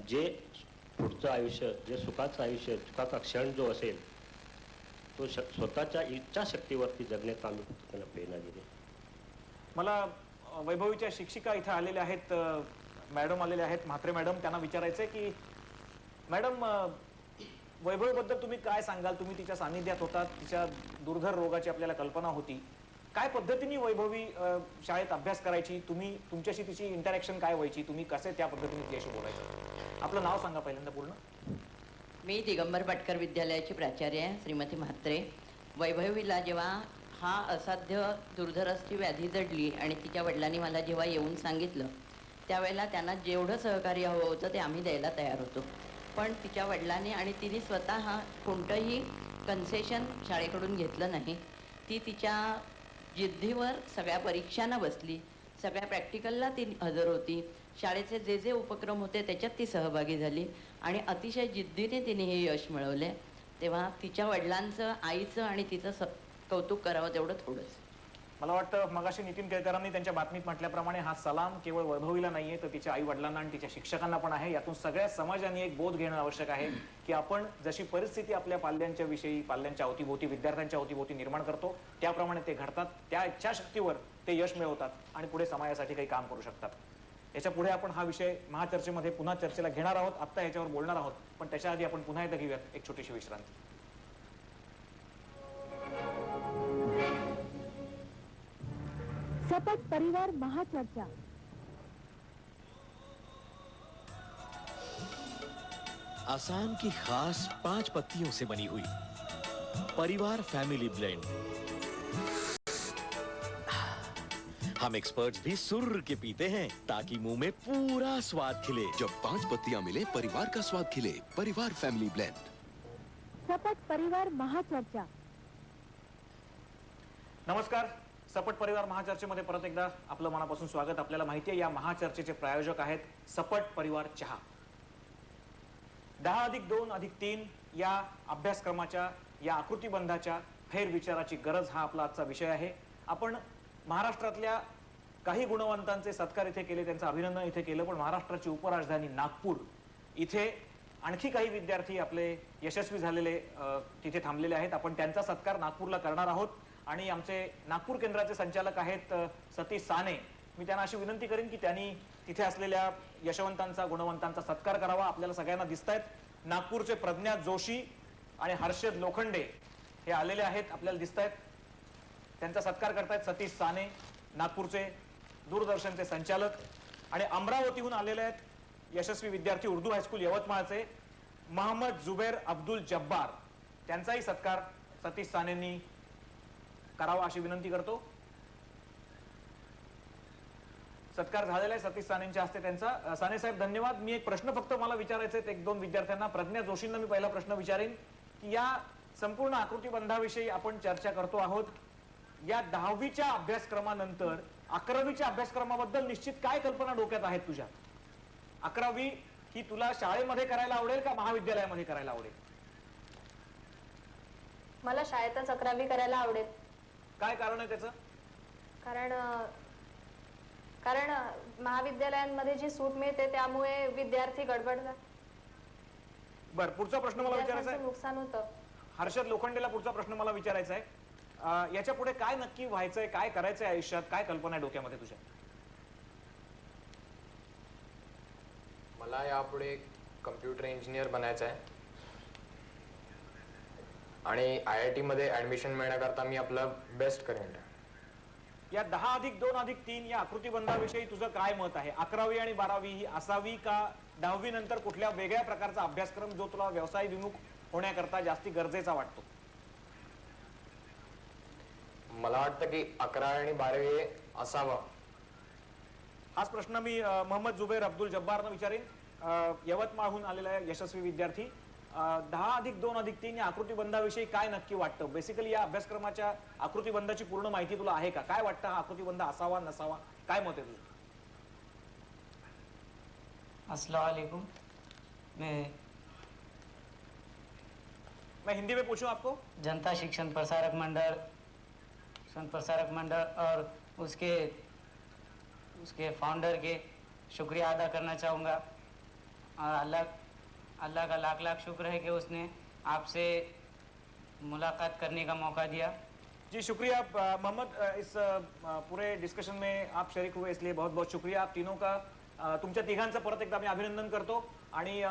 जे पुढचं आयुष्य, जे सुखाचं आयुष्य, सुखाचा क्षण जो असेल तो स्वतःच्या इच्छाशक्तीवरती जगण्याचा आम्ही फक्त त्यांना प्रेरणा दिली. मला वैभवीच्या शिक्षिका इथे आलेल्या आहेत, मॅडम आलेल्या आहेत, म्हात्रे मॅडम. त्यांना विचारायचंय की मॅडम, वैभवीबद्दल तुम्ही काय सांगाल? तुम्ही तिच्या सानिध्यात होतात, तिच्या दुर्धर रोगाची आपल्याला कल्पना होती. काय पद्धतीने वैभवी शाळेत अभ्यास करायची? तुम्ही तुमच्याशी तिची इंटरॅक्शन काय व्हायची? तुम्ही कसे त्या पद्धतीने तिच्याशी बोलायचं? आपलं नाव सांगा पहिल्यांदा पूर्ण. मी दिगंबर पाटकर विद्यालयाची प्राचार्य आहे, श्रीमती म्हात्रे. वैभवीला जेव्हा हा असाध्य दुर्धरची व्याधी जडली आणि तिच्या वडिलांनी मला जेव्हा येऊन सांगितलं, त्यावेळेला त्यांना जेवढं सहकार्य हवं होतं ते आम्ही द्यायला तयार होतो. पण तिच्या वडिलांनी आणि तिने स्वतः कोणतंही कन्सेशन शाळेकडून घेतलं नाही. ती तिच्या जिद्दीवर सगळ्या परीक्षांना बसली, सगळ्या प्रॅक्टिकलला ती हजर होती. शाळेचे जे जे उपक्रम होते त्याच्यात ती सहभागी झाली आणि अतिशय जिद्दीने तिने हे यश मिळवले. तेव्हा तिच्या वडिलांचं, आईचं आणि तिचं कौतुक करावं तेवढं थोडंच. मला वाटतं मगाशी नितीन केळकरांनी त्यांच्या बातमीत म्हटल्याप्रमाणे हा सलाम केवळ वैभवीला नाहीये, तर तिच्या आई वडिलांना आणि तिच्या शिक्षकांना पण आहे. यातून सगळ्या समाजाने एक बोध घेणं आवश्यक आहे की आपण जशी परिस्थिती आपल्या पाल्यांच्या विषयी, पाल्यांच्या अवतीभोवती, विद्यार्थ्यांच्या अवतीभोवती निर्माण करतो, त्याप्रमाणे ते घडतात, त्या इच्छाशक्तीवर ते यश मिळवतात आणि पुढे समाजासाठी काही काम करू शकतात. याच्या पुढे आपण हा विषय महाचर्चेमध्ये पुन्हा चर्चेला घेणार आहोत. आत्ता याच्यावर बोलणार आहोत, पण त्याच्या आधी आपण पुन्हा एकदा घेऊयात एक छोटीशी विश्रांती. सपट परिवार महाचर्चा. आसाम की खास 5 पत्तियों से बनी हुई परिवार फैमिली ब्लेंड. हम एक्सपर्ट्स भी सुर्र के पीते हैं ताकि मुंह में पूरा स्वाद खिले. जब 5 पत्तियां मिले, परिवार का स्वाद खिले. परिवार फैमिली ब्लेंड. सपट परिवार महाचर्चा. नमस्कार. सपट परिवार महाचर्चेमध्ये परत एकदा आपलं मनापासून स्वागत. आपल्याला माहिती आहे या महाचर्चेचे प्रायोजक आहेत सपट परिवार चहा. 10+2+3 या अभ्यासक्रमाच्या, या आकृतीबंधाच्या फेरविचाराची गरज हा आपला आजचा विषय आहे. आपण महाराष्ट्रातल्या काही गुणवंतांचे सत्कार इथे केले, त्यांचं अभिनंदन इथे केलं, पण महाराष्ट्राची उपराजधानी नागपूर इथे आणखी काही विद्यार्थी आपले यशस्वी झालेले तिथे थांबलेले आहेत. आपण त्यांचा सत्कार नागपूरला करणार आहोत आणि आमचे नागपूर केंद्राचे संचालक आहेत सतीश साने. मी त्यांना अशी विनंती करेन की त्यांनी तिथे असलेल्या यशवंतांचा गुणवंतांचा सत्कार करावा. आपल्याला सगळ्यांना दिसतायत नागपूरचे प्रज्ञा जोशी आणि हर्षद लोखंडे हे आलेले आहेत, आपल्याला दिसतायत. त्यांचा सत्कार करतायत सतीश साने, नागपूरचे दूरदर्शनचे संचालक. आणि अमरावतीहून आलेले आहेत यशस्वी विद्यार्थी उर्दू हायस्कूल यवतमाळचे मोहम्मद जुबेर अब्दुल जब्बार. त्यांचाही सत्कार सतीश सानेंनी करावा अशी विनंती करतो. सत्कार झालेला आहे सतीश सानेंच्या हस्ते त्यांचा. साने साहेब धन्यवाद. मी एक प्रश्न फक्त मला विचारायचे आहेत एक दोन विद्यार्थ्यांना. प्रज्ञा जोशींना मी पहिला प्रश्न विचारेन की या संपूर्ण आकृतिबंधाविषयी आपण चर्चा करतो आहोत. या 10वीच्या अभ्यासक्रमानंतर 11वीच्या अभ्यासक्रमाबद्दल निश्चित काय कल्पना डोक्यात आहेत तुझ्या? 11वी ही तुला शाळेमध्ये करायला आवडेल का महाविद्यालयामध्ये करायला आवडेल? मला शाळेतच 11वी करायला आवडेल. काय कारण आहे त्याचं? कारण महाविद्यालयांमध्ये जी सूट मिळते त्यामुळे विद्यार्थी गडबडतात. बर, पुढचा प्रश्न मला विचारायचा आहे. नुकसान होतं. हर्षद लोखंडेला पुढचा प्रश्न मला विचारायचा आहे. याच्या पुढे काय नक्की व्हायचंय, काय करायचंय आयुष्यात, काय कल्पना आहे डोक्यामध्ये तुझ्या? मला यापुढे कम्प्युटर इंजिनियर बनायचं आहे आणि IIT मध्ये ऍडमिशन मिळण्याकरता मी आपलं बेस्ट करेन. या 10+2+3 या आकृतिबंधाविषयी तुझं काय मत आहे? 11वी आणि 12वी ही असावी का 10वी नंतर कुठल्या वेगळ्या प्रकारचा अभ्यासक्रम जो तुला व्यवसाय विमुख होण्याकरता जास्ती गरजेचा वाटतो? मला वाटतं की 11वी आणि 12वी असावं. हाच प्रश्न मी मोहम्मद जुबेर अब्दुल जब्बारनं विचारेन. यवतमाळहून आलेला यशस्वी विद्यार्थी. 10+2+3 या आकृतिबंधाविषयी काय नक्की वाटतं? बेसिकली या अभ्यासक्रमाच्या आकृतिबंधाची पूर्ण माहिती तुला आहे का? काय वाटतं हा आकृतिबंध असावा नसावा? काय मत आहे तुझं? अस्सलाम वालेकुम. मैं हिंदी में पूछूं आपको? जनता शिक्षण प्रसारक मंडल और उसके फाउंडर के शुक्रिया अदा करना चाहूँगा और अल्लाह का लाख लाख शुक्र है कि उसने आपसे मुलाकात करने का मौका दिया. जी शुक्रिया मोहम्मद, इस पूरे डिस्कशन में आप शरीक हुए इसलिए बहुत बहुत शुक्रिया आप तीनों का. तुमच्या तिघांचं परत एकदा मी अभिनंदन करतो आणि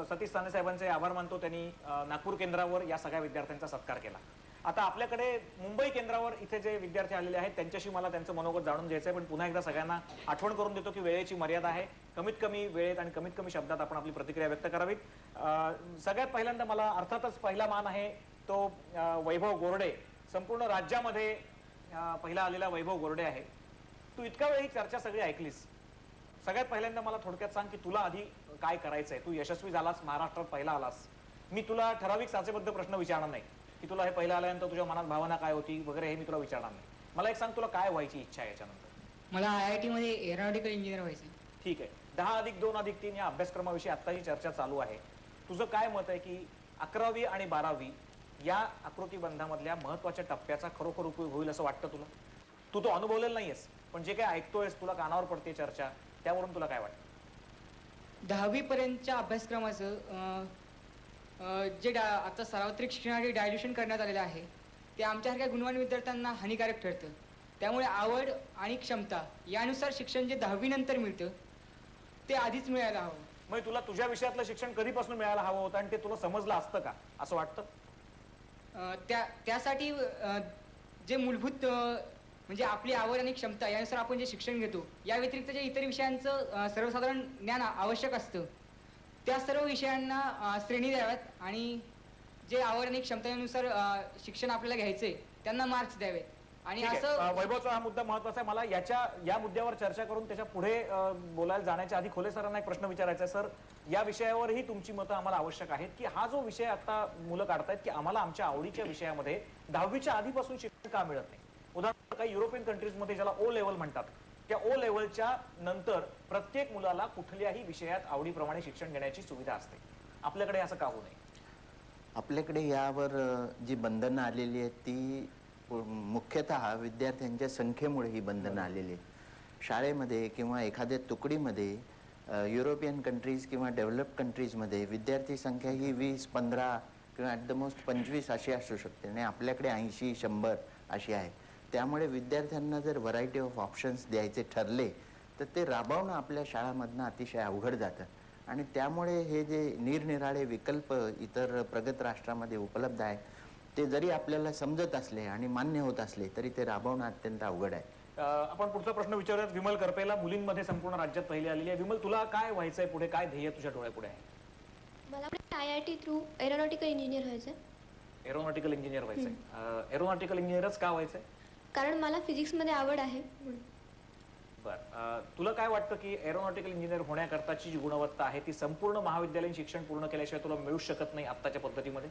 सतीश साने साहेबांचे आभार मानतो. त्यांनी नागपूर केंद्रावर या सगळ्या विद्यार्थ्यांचा सत्कार केला. आता आपल्याकडे मुंबई केंद्रावर इथे जे विद्यार्थी आलेले आहेत त्यांच्याशी मला त्यांचं मनोगत जाणून घ्यायचं आहे. पण पुन्हा एकदा सगळ्यांना आठवण करून देतो की वेळेची मर्यादा आहे. कमीत कमी वेळेत आणि कमीत कमी शब्दात आपण आपली प्रतिक्रिया व्यक्त करावीत. सगळ्यात पहिल्यांदा मला अर्थातच पहिला मान आहे तो वैभव गोरडे. संपूर्ण राज्यामध्ये पहिला आलेला वैभव गोरडे आहे. तू इतका वेळ ही चर्चा सगळी ऐकलीस. सगळ्यात पहिल्यांदा मला थोडक्यात सांग की तुला आधी काय करायचंय? तू यशस्वी झालास, महाराष्ट्रात पहिला आलास. मी तुला ठराविक साचेबद्ध प्रश्न विचारणार नाही की तुला हे पहिला आल्यानंतर तुझ्या मनात भावना काय होती वगैरे, हे मी तुला विचारणार नाही. मला एक सांग, तुला काय व्हायची इच्छा आहे याच्यानंतर? मला IIT मध्ये एरोनॉटिकल इंजिनियर व्हायचं. ठीक आहे. 10+2+3 या अभ्यासक्रमाविषयी आता ही चर्चा चालू आहे. तुझं काय मत आहे की 11वी आणि 12वी या आकृतिबंधामधल्या महत्वाच्या टप्प्याचा खरोखर उपयोग होईल असं वाटतं तुला? तू तो अनुभवलेला नाहीयेस, पण जे काय ऐकतोयस, तुला कानावर पडते चर्चा, त्यावरून तुला काय वाटतं? 10वी पर्यंतच्या अभ्यासक्रमाचं जे आता सार्वत्रिक शिक्षणाचे डायल्युशन करण्यात आलेलं आहे ते आमच्यासारख्या गुणवान विद्यार्थ्यांना हानिकारक ठरतं. त्यामुळे आवड आणि क्षमता यानुसार शिक्षण जे 10वी नंतर मिळतं ते आधीच मिळायला हवं. मग तुला तुझ्या विषयातलं शिक्षण कधीपासून मिळायला हवं होतं आणि ते तुला समजलं असतं का असं वाटतं? त्यासाठी जे मूलभूत म्हणजे आपली आवड आणि क्षमता यानुसार आपण जे शिक्षण घेतो या व्यतिरिक्त जे इतर विषयांचं सर्वसाधारण ज्ञान आवश्यक असतं त्या सर्व विषयांना श्रेणी द्याव्यात आणि जे आवड आणि क्षमतेनुसार शिक्षण आपल्याला घ्यायचंय त्यांना मार्क्स द्यावेत. आणि असं वैभवचा हा मुद्दा महत्वाचा आहे. मला या मुद्द्यावर चर्चा करून त्याच्या पुढे बोलायला जाण्याच्या आधी खोले सरांना एक प्रश्न विचारायचा आहे. सर, या विषयावरही तुमची मतं आम्हाला आवश्यक आहेत की हा जो विषय आता मुलं काढतायत की आम्हाला आमच्या आवडीच्या विषयामध्ये 10वीच्या आधीपासून शिक्षण का मिळत नाही? उदाहरणार्थ काही युरोपियन कंट्रीजमध्ये ज्याला O लेव्हल म्हणतात, त्या O लेव्हलच्या नंतर प्रत्येक मुलाला कुठल्याही विषयात आवडीप्रमाणे शिक्षण घेण्याची सुविधा असते. आपल्याकडे असं का होऊ नये? आपल्याकडे यावर जी बंधनं आलेली आहेत ती मुख्यतः विद्यार्थ्यांच्या संख्येमुळे ही बंधनं आलेली आहेत. शाळेमध्ये किंवा एखाद्या तुकडीमध्ये युरोपियन कंट्रीज किंवा डेव्हलप्ड कंट्रीजमध्ये विद्यार्थी संख्या ही 20-15 किंवा ॲट द मोस्ट 25 अशी असू शकते आणि आपल्याकडे 80-100 अशी आहे. त्यामुळे विद्यार्थ्यांना जर व्हरायटी ऑफ ऑप्शन्स द्यायचे ठरले तर ते राबवणं आपल्या शाळांमधनं अतिशय अवघड जातं आणि त्यामुळे हे जे निरनिराळे विकल्प इतर प्रगत राष्ट्रामध्ये उपलब्ध आहे ते जरी आपल्याला समजत असले आणि मान्य होत असले तरी ते राबवणं अत्यंत अवघड आहे. आपण पुढचा प्रश्न विचारूयात विमल करपेला. मुलींमध्ये संपूर्ण राज्यात पहिली आलेली आहे. विमल, तुला काय व्हायचंय पुढे? काय ध्येय तुझ्या डोळ्यापुढे आहे? मला IIT थ्रू एरोनॉटिकल इंजिनियर व्हायचंय. एरोनॉटिकल इंजिनियर व्हायचंय. एरोनॉटिकल इंजिनियरच का व्हायचंय? कारण मला फिजिक्समध्ये आवड आहे म्हणून. बर, तुला काय वाटतं की एरोनॉटिकल इंजिनियर होण्याकरताची जी गुणवत्ता आहे ती संपूर्ण महाविद्यालयीन शिक्षण पूर्ण केल्याशिवाय तुला मिळू शकत नाही आत्ताच्या पद्धतीमध्ये?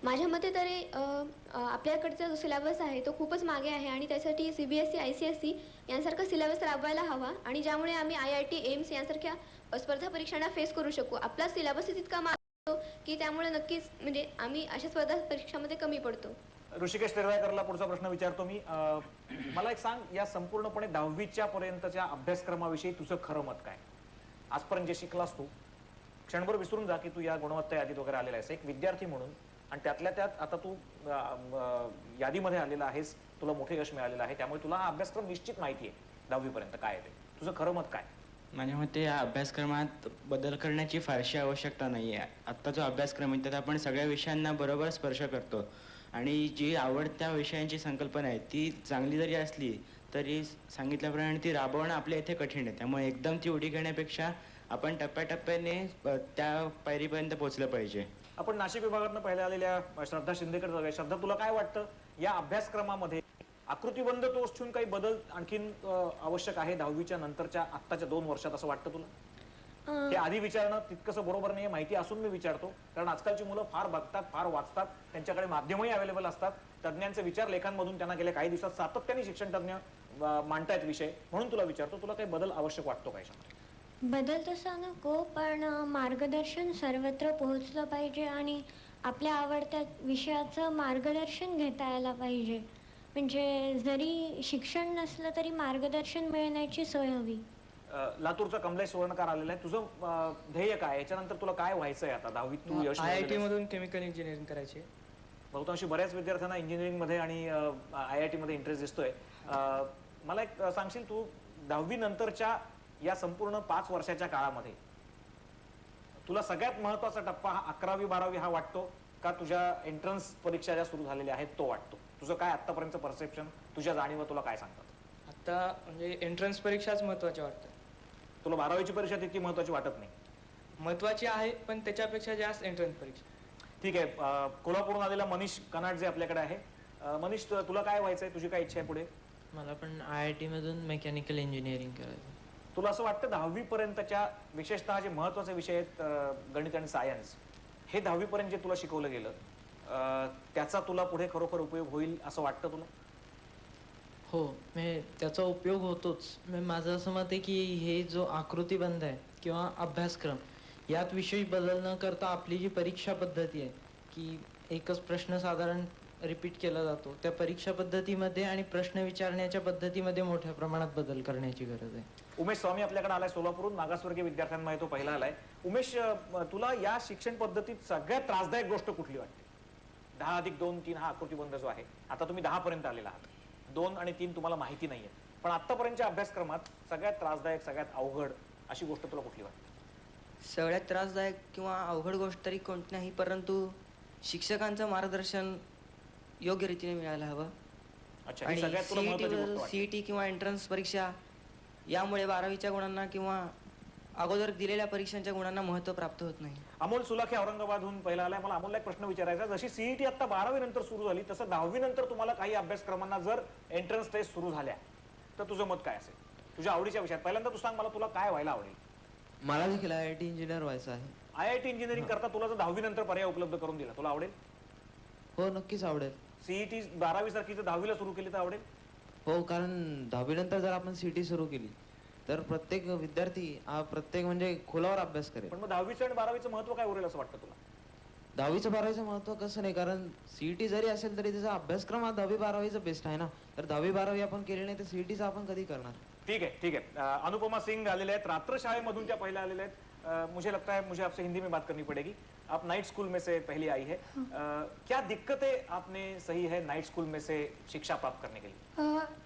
माझ्या मते तरी आपल्याकडचा जो सिलेबस आहे तो खूपच मागे आहे आणि त्यासाठी CBSE ICSE यांसारखा सिलेबस राबवायला हवा आणि ज्यामुळे आम्ही IIT एम्स यांसारख्या स्पर्धा परीक्षांना फेस करू शकू. आपला सिलेबस इतका मागे असतो की त्यामुळे नक्कीच म्हणजे आम्ही अशा स्पर्धा परीक्षांमध्ये कमी पडतो. ऋषिकेश तेरवायकरला पुढचा प्रश्न विचारतो मी. मला एक सांग, या संपूर्णपणे 10वीच्या पर्यंतच्या अभ्यासक्रमाविषयी तुझं खरं मत काय? आजपर्यंत जे शिकलास तू, क्षणभर विसरून जा की तू या गुणवत्ता यादीत वगैरे आलेला आहेस एक विद्यार्थी म्हणून, आणि त्यातल्या त्यात आता तू यादीमध्ये आलेला आहेस, तुला मोठे यश मिळालेलं आहे, त्यामुळे तुला हा अभ्यासक्रम निश्चित माहिती आहे 10वी पर्यंत काय आहे ते. तुझं खरं मत काय? माझ्या मते या अभ्यासक्रमात बदल करण्याची फारशी आवश्यकता नाही आहे. आत्ता जो अभ्यासक्रम आहे त्यात आपण सगळ्या विषयांना बरोबर स्पर्श करतो आणि जी आवडत्या विषयांची संकल्पना आहे ती चांगली जरी असली तरी सांगितल्याप्रमाणे ती राबवणं आपल्या इथे कठीण आहे. त्यामुळे एकदम ती उडी घेण्यापेक्षा आपण टप्प्याटप्प्याने त्या पायरीपर्यंत पोहोचलं पाहिजे. आपण नाशिक विभागातून पहिल्या आलेल्या श्रद्धा शिंदेकडे जाऊया. श्रद्धा, तुला काय वाटतं या अभ्यासक्रमामध्ये आकृतीबंध तोच ठेवून काही बदल आणखीन आवश्यक आहे 10वीच्या नंतरच्या आत्ताच्या 2 वर्षात असं वाटतं तुला? हे आधी विचारणं तितकंसं बरोबर नाही, माहिती असून मी विचारतो, कारण आजकालची मुलं फार बघतात, फार वाचतात, त्यांच्याकडे माध्यमही अवेलेबल असतात, तज्ज्ञांचे विचार लेखांमधून त्यांना गेल्या काही दिवसात सातत्याने शिक्षण तज्ज्ञ मांडतायत विषय, म्हणून तुला विचारतो, तुला काही बदल आवश्यक वाटतो का? बदल तसा नको, पण मार्गदर्शन सर्वत्र पोहोचलं पाहिजे आणि आपल्या आवडत्या विषयाचं मार्गदर्शन घेता यायला पाहिजे. म्हणजे जरी शिक्षण नसलं तरी मार्गदर्शन मिळण्याची सोय हवी. लातूरचा कमलेश सुवर्णकार आलेला आहे. तुझं ध्येय काय? याच्यानंतर तुला काय व्हायचंय आता 10वीत? तू यश IIT मधून केमिकल इंजिनिअरिंग करायची. बहुतांशी बऱ्याच विद्यार्थ्यांना इंजिनिअरिंग मध्ये आणि IIT मध्ये इंटरेस्ट दिसतोय. मला एक सांगशील, तू 10वी नंतरच्या या संपूर्ण 5 वर्षाच्या काळामध्ये तुला सगळ्यात महत्वाचा टप्पा हा 11वी-12वी हा वाटतो का तुझ्या एंट्रन्स परीक्षा ज्या सुरू झालेल्या आहेत तो वाटतो? तुझं काय आतापर्यंत परसेप्शन, तुझ्या जाणीवा तुला काय सांगतात? आता म्हणजे एंट्रन्स परीक्षाच महत्वाच्या वाटतात. तुला 12वीची परीक्षा तितकी महत्वाची वाटत नाही? महत्वाची आहे, पण त्याच्यापेक्षा जास्त एंट्रन्स परीक्षा. ठीक आहे. कोल्हापूरहून आलेला मनीष कनाट जे आपल्याकडे आहे. मनीष, तुला काय व्हायचंय? तुझी काय इच्छा आहे पुढे? मला पण IIT मधून मेकॅनिकल इंजिनिअरिंग करायचं. तुला असं वाटतं 10वी पर्यंतच्या विशेषतः जे महत्वाचे विषय आहेत गणित आणि सायन्स, हे 10वी पर्यंत जे तुला शिकवलं गेलं त्याचा तुला पुढे खरोखर उपयोग होईल असं वाटतं तुला? हो, म्हणजे त्याचा उपयोग होतोच. माझं असं मत आहे की हे जो आकृतीबंध आहे किंवा अभ्यासक्रम यात विषय बदल न करता आपली जी परीक्षा पद्धती आहे की एकच प्रश्न साधारण रिपीट केला जातो, त्या परीक्षा पद्धतीमध्ये आणि प्रश्न विचारण्याच्या पद्धतीमध्ये मोठ्या प्रमाणात बदल करण्याची गरज आहे. उमेश स्वामी आपल्याकडे आलाय सोलापूरहून, मागासवर्गीय विद्यार्थ्यांमध्ये तो पहिला आलाय. उमेश, तुला या शिक्षण पद्धतीत सगळ्यात त्रासदायक गोष्ट कुठली वाटते? 10+2=3 हा आकृतीबंध जो आहे, आता तुम्ही 10 पर्यंत आलेला आहात, 2 आणि 3 तुम्हाला माहिती नाहीये, पण आतापर्यंतच्या अभ्यासक्रमात सगळ्यात त्रासदायक, सगळ्यात अवघड अशी गोष्ट तुला कुठली वाटते? सगळ्यात त्रासदायक किंवा अवघड गोष्ट तरी कोणती नाही, परंतु शिक्षकांचं मार्गदर्शन योग्य रीतीने मिळायला हवं. आणि CET किंवा एंट्रन्स परीक्षा यामुळे 12वीच्या गुणांना किंवा अगोदर दिलेल्या परीक्षांच्या गुणांना महत्त्व प्राप्त होत नाही. अमोल सुलाखे औरंगाबादहून पहिला आलाय. मला अमोलला एक प्रश्न विचारायचा, जशी CET आता 12वी नंतर सुरू झाली तसं 10वी नंतर तुम्हाला काही अभ्यासक्रमांना जर एंट्रन्स टेस्ट सुरू झाल्या तर तुझं मत काय असेल तुझ्या आवडीच्या विषयात? पहिल्यांदा तू सांग मला, तुला काय व्हायला आवडेल? मला देखील IIT इंजिनियर व्हायचं आहे. IIT इंजिनिअरिंग करता तुला जर 10वी नंतर पर्याय उपलब्ध करून दिला तुला आवडेल? हो, नक्कीच आवडेल. CET 12वी सारखी जर 10वीला सुरू केली तर आवडेल? हो, कारण 10वी नंतर जर आपण CET सुरू केली तर प्रत्येक विद्यार्थी प्रत्येक म्हणजे खोलावर अभ्यास करेल. पण मग 10वीचं आणि 12वीचं महत्व काय उरेल असं वाटतं तुला? 10वीचं 12वीचं महत्व कसं नाही, कारण CET जरी असेल तरी त्याचा अभ्यासक्रम हा 10वी 12वीचा बेस्ट आहे ना. तर 10वी 12वी आपण केली नाही तर CETचा आपण कधी करणार? ठीक है, ठीक है। अनुपमा सिंह आलेले आहेत, रात्र शाळेमधून त्या पहिल्या आलेल्या आहेत। मुझे लगता है मुझे आपसे हिंदी में बात करनी पड़ेगी। आप नाइट स्कूल में से पहली आई है, क्या दिक्कतें आपने सही है नाइट स्कूल में से शिक्षा प्राप्त करने के लिए?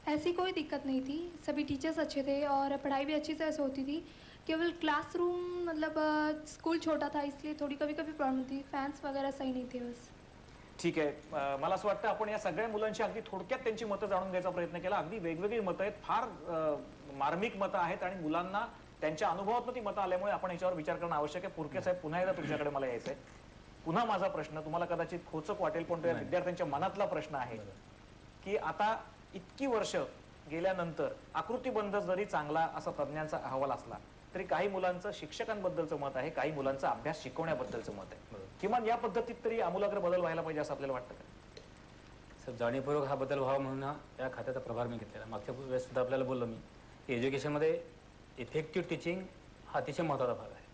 ऐसी कोई दिक्कत नहीं थी, सभी टीचर्स अच्छे थे और पढ़ाई भी अच्छी तरह से होती थी। केवल क्लासरूम मतलब स्कूल छोटा था इसलिए थोड़ी कभी कभी प्रॉब्लम थी, फैन्स वगैरह सही नहीं थे बस। ठीक आहे, मला असं वाटतं आपण या सगळ्या मुलांची अगदी थोडक्यात त्यांची मतं जाणून घ्यायचा प्रयत्न केला। अगदी वेगवेगळी मतं आहेत, फार मार्मिक मतं आहेत आणि मुलांना त्यांच्या अनुभवातून ती मतं आल्यामुळे आपण याच्यावर विचार करणं आवश्यक आहे। पुरके साहेब, पुन्हा एकदा तुमच्याकडे मला यायचंय। पुन्हा माझा प्रश्न तुम्हाला कदाचित खोचक वाटेल, पण तो या विद्यार्थ्यांच्या मनातला प्रश्न आहे की आता इतकी वर्ष गेल्यानंतर आकृतीबंध जरी चांगला असा तज्ञांचा अहवाल असला तरी काही मुलांचं शिक्षकांबद्दलचं मत आहे, काही मुलांचं अभ्यास शिकवण्याबद्दलचं मत आहे। किमान या पद्धतीत तरी आमूलाग्र बदल व्हायला पाहिजे असं आपल्याला वाटतं का? सर, जाणीवपूर्वक हा बदल व्हावा म्हणून या खात्याचा प्रभार मी घेतलेला। मागच्या वेळेस सुद्धा आपल्याला बोललो मी की एज्युकेशनमध्ये इफेक्टिव्ह टीचिंग हा अतिशय महत्त्वाचा भाग आहे।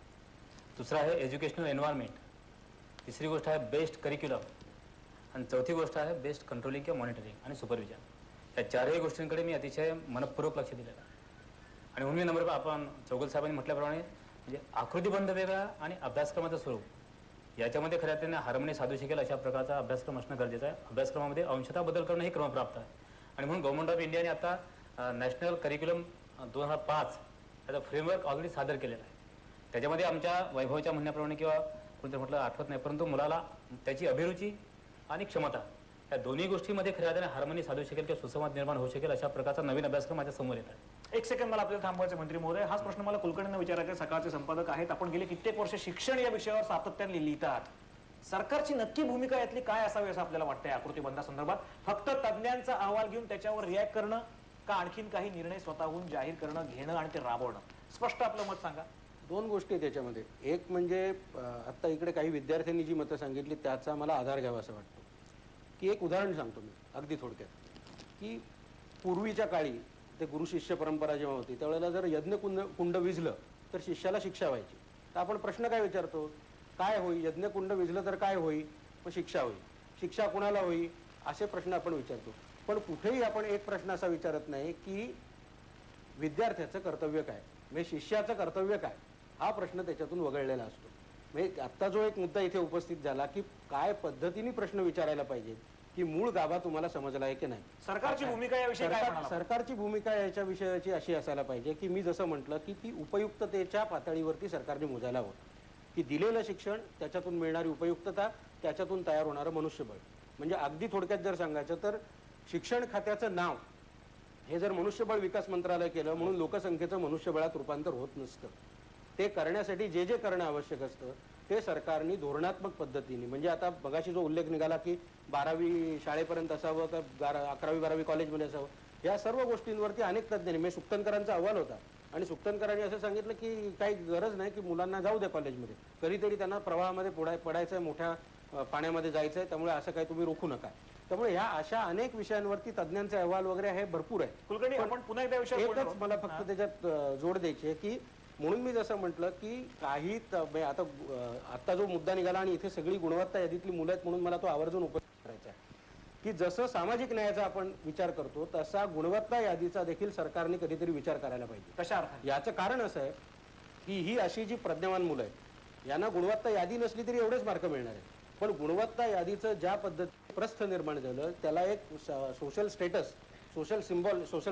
दुसरा आहे एज्युकेशनल एन्व्हायरमेंट, तिसरी गोष्ट आहे बेस्ट करिक्युलम आणि चौथी गोष्ट आहे बेस्ट कंट्रोलिंग किंवा मॉनिटरिंग आणि सुपरविजन। या चारही गोष्टींकडे मी अतिशय मनपूर्वक लक्ष दिलेलं आहे। आणि म्हणून मी नंबर आपण चौगुले साहेबांनी म्हटल्याप्रमाणे म्हणजे आकृतीबंध वेगळा आणि अभ्यासक्रमाचं स्वरूप याच्यामध्ये खऱ्या अर्थाने हार्मनी साधू शकेल अशा प्रकारचा अभ्यासक्रम असणं गरजेचं आहे। अभ्यासक्रमामध्ये अंशतः बदल करणं हे क्रमप्राप्त आहे आणि म्हणून गव्हर्नमेंट ऑफ इंडियाने आता नॅशनल करिक्युलम 2005 याचा फ्रेमवर्क ऑलरेडी सादर केलेला आहे। त्याच्यामध्ये आमच्या वैभवच्या म्हणण्याप्रमाणे किंवा कोणतं म्हटलं आठवत नाही, परंतु मुलाला त्याची अभिरुची आणि क्षमता या दोन्ही गोष्टींमध्ये खऱ्या अर्थाने हार्मनी साधू शकेल किंवा सुसंवाद निर्माण होऊ शकेल अशा प्रकारचा नवीन अभ्यासक्रम माझ्या समोर येत आहे। एक सेकंड, मला आपल्याला थांबवायचे मंत्री महोदय। हाच प्रश्न मला कुलकर्णींना विचारायचे, सकाळचे संपादक आहेत, आपण गेले कित्येक वर्ष शिक्षण या विषयावर सातत्याने लिहितात। सरकारची नक्की भूमिका यातली काय असावी असं आपल्याला वाटतंय आकृतीबंधासंदर्भात? फक्त तज्ञांचा अहवाल घेऊन त्याच्यावर रिॲक्ट करणं का आणखीन काही निर्णय स्वतःहून जाहीर करणं, घेणं आणि ते राबवणं? स्पष्ट आपलं मत सांगा। दोन गोष्टी आहेत त्याच्यामध्ये। एक म्हणजे आता इकडे काही विद्यार्थ्यांनी जी मतं सांगितली त्याचा मला आधार घ्यावा असं वाटतं की एक उदाहरण सांगतो मी अगदी थोडक्यात की पूर्वीच्या काळी ते गुरु शिष्य परंपरा जेव्हा होती त्यावेळेला जर यज्ञकुंड विझलं तर शिष्याला शिक्षा व्हायची। तर आपण प्रश्न काय विचारतो, काय होईल यज्ञकुंड विझलं तर काय होईल? मग शिक्षा होईल। शिक्षा कुणाला होईल असे प्रश्न आपण विचारतो, पण कुठेही आपण एक प्रश्न असा विचारत नाही की विद्यार्थ्याचं कर्तव्य काय, म्हणजे शिष्याचं कर्तव्य काय, हा प्रश्न त्याच्यातून वगळलेला असतो। म्हणजे आत्ता जो एक मुद्दा इथे उपस्थित झाला की काय पद्धतीने प्रश्न विचारायला पाहिजे की मूळ गाभा तुम्हाला समजला आहे की नाही, सरकारची भूमिका याविषयी काय म्हणाला? सरकारची भूमिका याच्या विषयाची अशी असायला पाहिजे की मी जसं म्हटलं की ती उपयुक्ततेच्या पातळीवरती सरकारने मोजायला हवं की दिलेलं शिक्षण, त्याच्यातून मिळणारी उपयुक्तता, त्याच्यातून तयार होणारं मनुष्यबळ। म्हणजे अगदी थोडक्यात जर सांगायचं तर शिक्षण खात्याचं नाव हे जर मनुष्यबळ विकास मंत्रालय केलं म्हणून लोकसंख्येचं मनुष्यबळात रूपांतर होत नसतं। ते करण्यासाठी जे जे करणं आवश्यक असतं ते सरकारने धोरणात्मक पद्धतीने, म्हणजे आता मगाशी जो उल्लेख निघाला की 12वी शाळेपर्यंत असावं का 11वी 12वी कॉलेजमध्ये असावं, या सर्व गोष्टींवरती अनेक तज्ञांनी, म्हणजे सुक्तनकरांचा अहवाल होता आणि सुक्तनकरांनी असं सांगितलं की काही गरज नाही की मुलांना जाऊ द्या कॉलेजमध्ये, कधीतरी त्यांना प्रवाहामध्ये पडायचं आहे, मोठ्या पाण्यामध्ये जायचं आहे, त्यामुळे असं काही तुम्ही रोखू नका। त्यामुळे ह्या अशा अनेक विषयांवरती तज्ञांचे अहवाल वगैरे हे भरपूर आहे। कुलकर्णी, आपण पुन्हा एकदा विषयावर एकच मला फक्त त्याच्यात जोड द्यायची आहे की म्हणून मी जसं म्हटलं की काही आता जो मुद्दा निघाला आणि इथे सगळी गुणवत्ता यादीतली मुलं आहेत म्हणून मला तो आवर्जून उपयोग करायचा आहे की जसं सामाजिक न्यायाचा आपण विचार करतो तसा गुणवत्ता यादीचा देखील सरकारने कधीतरी विचार करायला पाहिजे। कशा अर्थाने? याचं कारण असं आहे की ही अशी जी प्रज्ञावान मुलं आहेत यांना गुणवत्ता यादी नसली तरी एवढेच मार्क मिळणार आहेत, पण गुणवत्ता यादीचं ज्या पद्धतीने प्रस्थ निर्माण झालं त्याला एक सोशल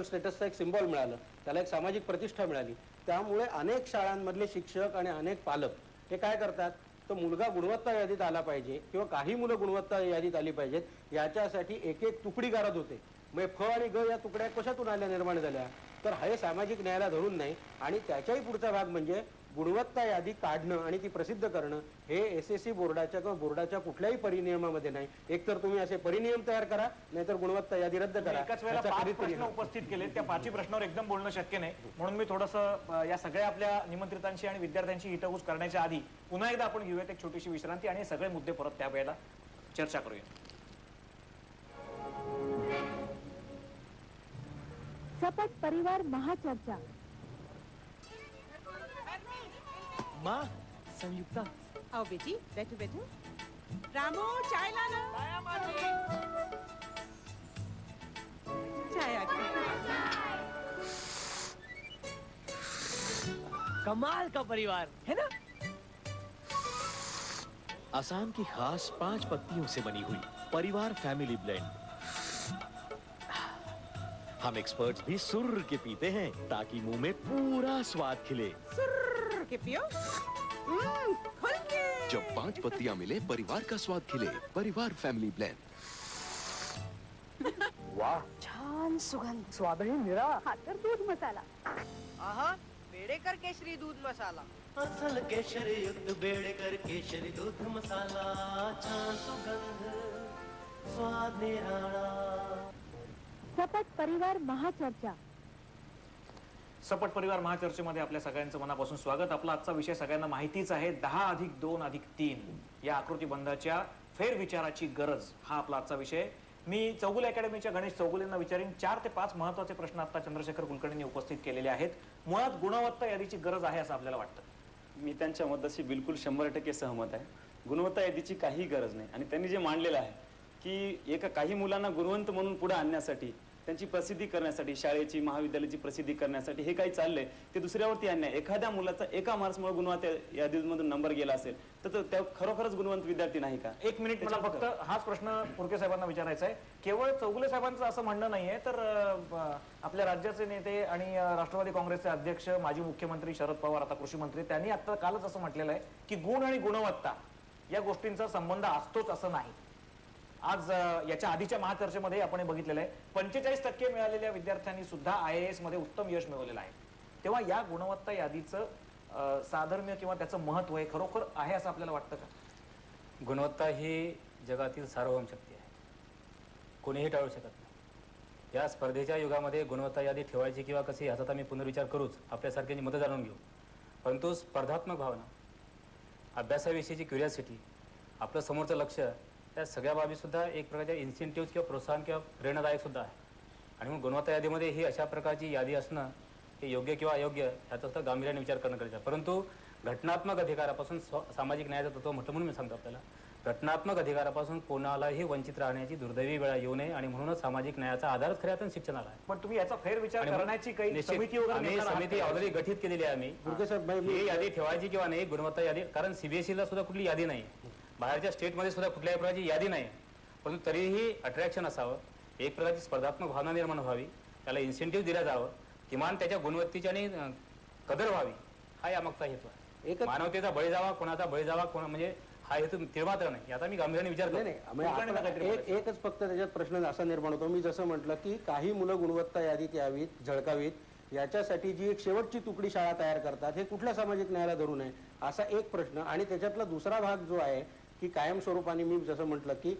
स्टेटसचा एक सिम्बॉल मिळालं, त्याला एक सामाजिक प्रतिष्ठा मिळाली। त्यामुळे अनेक शाळांमधले शिक्षक आणि अनेक पालक हे काय करतात तर मुलगा गुणवत्ता यादीत आला पाहिजे किंवा काही मुलं गुणवत्ता यादीत आली पाहिजेत याच्यासाठी एक एक तुकडी गारद होते। मग फ आणि ग या तुकड्या कशातून आल्या निर्माण झाल्या तर हे सामाजिक न्यायाला धरून नाही। आणि त्याच्याही पुढचा भाग म्हणजे गुणवत्ता यादी काढणं आणि ती प्रसिद्ध करणं हे SSC बोर्डाच्या किंवा बोर्डाच्या कुठल्याही परिनियमामध्ये नाही। एकतर तुम्ही असे परिनियम तयार करा नाहीतर गुणवत्ता यादी रद्द करा। एकाच वेळेला 5 प्रश्न उपस्थित केले, त्या 5 प्रश्नावर एकदम बोलणं शक्य नाही, म्हणून मी थोडंसं या सगळ्या आपल्या निमंत्रितांची आणि विद्यार्थ्यांची हितगुज करण्याच्या आधी पुन्हा एकदा आपण घेऊयात एक छोटीशी विश्रांती आणि हे सगळे मुद्दे परत त्या वेळेला चर्चा करूया। सपट परिवार महाचर्चा। माँ, संयुक्ता। आओ बेटी, बैठो बैठो। रामू, चाय लाना। चाय आ गई। कमाल का परिवार है ना। असम की खास 5 पत्तियों से बनी हुई परिवार फैमिली ब्लेंड। हम एक्सपर्ट्स भी सुर्र के पीते हैं ताकि मुंह में पूरा स्वाद खिले। सुर्र के पियो, खुल के। जब 5 पत्तियां मिले परिवार का स्वाद खिले। परिवार फैमिली ब्लेंड। वाह, छान सुगंध, स्वादही निरा। हा तर दूध मसाला। आहा, बेडेकर केशरी दूध मसाला। असल केशरी युक्त बेडेकर केशरी दूध मसाला, छान सुगंध, स्वाद निराळा। सपट परिवार महाचर्चा। सपट परिवार महाचर्चेमध्ये आपल्या सगळ्यांचं मनापासून स्वागत। आपला आजचा विषय सगळ्यांना माहितीच आहे, 10+2+3 या आकृतीबंधाच्या फेरविचाराची गरज हा आपला आजचा विषय। मी चौगुले अकॅडमीच्या गणेश चौगुलेंना विचारीन 4 ते 5 महत्त्वाचे प्रश्न आता चंद्रशेखर कुलकर्णींनी उपस्थित केलेले आहेत। मुळात गुणवत्ता यादीची गरज आहे असं आपल्याला वाटतं। मी त्यांच्या मताशी बिलकुल 100% सहमत आहे। गुणवत्ता यादीची काही गरज नाही आणि त्यांनी जे मांडलेलं आहे की काही मुलांना गुणवंत म्हणून पुढे आणण्यासाठी, त्यांची प्रसिद्धी करण्यासाठी, शाळेची महाविद्यालयाची प्रसिद्धी करण्यासाठी हे काही चाललंय ते दुसऱ्यावरती अन्याय। एखाद्या मुलाचा एका मार्क्समुळे गुणवत्ता यादीमधून नंबर गेला असेल तर त्या खरोखरच गुणवंत विद्यार्थी नाही का? 1 मिनिट, मला फक्त हाच प्रश्न पुरके साहेबांना विचारायचा आहे। केवळ चौगुले साहेबांचं असं म्हणणं नाहीये तर आपल्या राज्याचे नेते आणि राष्ट्रवादी काँग्रेसचे अध्यक्ष माजी मुख्यमंत्री शरद पवार, आता कृषी मंत्री, त्यांनी आता कालच असं म्हटलेलं आहे की गुण आणि गुणवत्ता या गोष्टींचा संबंध असतोच असं नाही। आज याच्या आधीच्या महाचर्चेमध्ये आपण हे बघितलेलं आहे, 45% मिळालेल्या विद्यार्थ्यांनी सुद्धा IAS मध्ये उत्तम यश मिळवलेलं आहे। तेव्हा या गुणवत्ता यादीचं साधर्म्य किंवा त्याचं महत्व हे खरोखर आहे असं आपल्याला वाटतं का? गुणवत्ता ही जगातील सार्वभौम शक्ती आहे, कोणीही टाळू शकत नाही। या स्पर्धेच्या युगामध्ये गुणवत्ता यादी ठेवायची किंवा कशी याचा आम्ही पुनर्विचार करूच, आपल्यासारख्यांची मतं जाणून घेऊ। परंतु स्पर्धात्मक भावना, अभ्यासाविषयीची क्युरियोसिटी, आपलं समोरचं लक्ष, त्या सगळ्या बाबी सुद्धा एक प्रकारच्या इन्सेंटिव्ह किंवा प्रोत्साहन किंवा प्रेरणादायक सुद्धा आहे। आणि मग गुणवत्ता यादीमध्ये ही अशा प्रकारची यादी असणं हे योग्य किंवा अयोग्य याचा सुद्धा गांभीर्याने विचार करणं गरजेचं आहे। परंतु घटनात्मक अधिकारापासून सामाजिक न्यायाचं तत्व म्हटलं म्हणून मी सांगतो आपल्याला, घटनात्मक अधिकारापासून कोणालाही वंचित राहण्याची दुर्दैवी वेळ येऊ नये आणि म्हणूनच सामाजिक न्यायाचा आधारच खऱ्या अर्थाने शिक्षणाला आहे। पण तुम्ही याचा फेरविचार करण्याची काही समिती आम्ही समिती ऑलरेडी गठीत केलेली आहे। आम्ही ही यादी ठेवायची किंवा नाही गुणवत्ता यादी, कारण CBSEला सुद्धा कुठली यादी नाही, बाहेरच्या स्टेटमध्ये सुद्धा कुठल्याही प्रकारची यादी नाही। परंतु तरीही अट्रॅक्शन असावं, एक प्रकारची स्पर्धात्मक भावना निर्माण व्हावी, त्याला इन्सेंटिव्ह दिला जावं, किमान त्याच्या गुणवत्तेची आणि कदर व्हावी, हा यामागचा हेतू आहे। मानवतेचा बळी जावा, कोणाचा बळी जावा, कोण म्हणजे हा हेतू तिळमात्र नाही। याचा मी गांभीर्याने विचार करतो। एकच फक्त त्याच्यात प्रश्न असा निर्माण होतो, मी जसं म्हटलं की काही मुलं गुणवत्ता यादीत यावीत, झळकावीत, याच्यासाठी जी एक शेवटची तुकडी शाळा तयार करतात, हे कुठल्या सामाजिक न्यायाला धरू नये असा एक प्रश्न। आणि त्याच्यातला दुसरा भाग जो आहे की कायमस्वरूपाने मी जसं म्हटलं की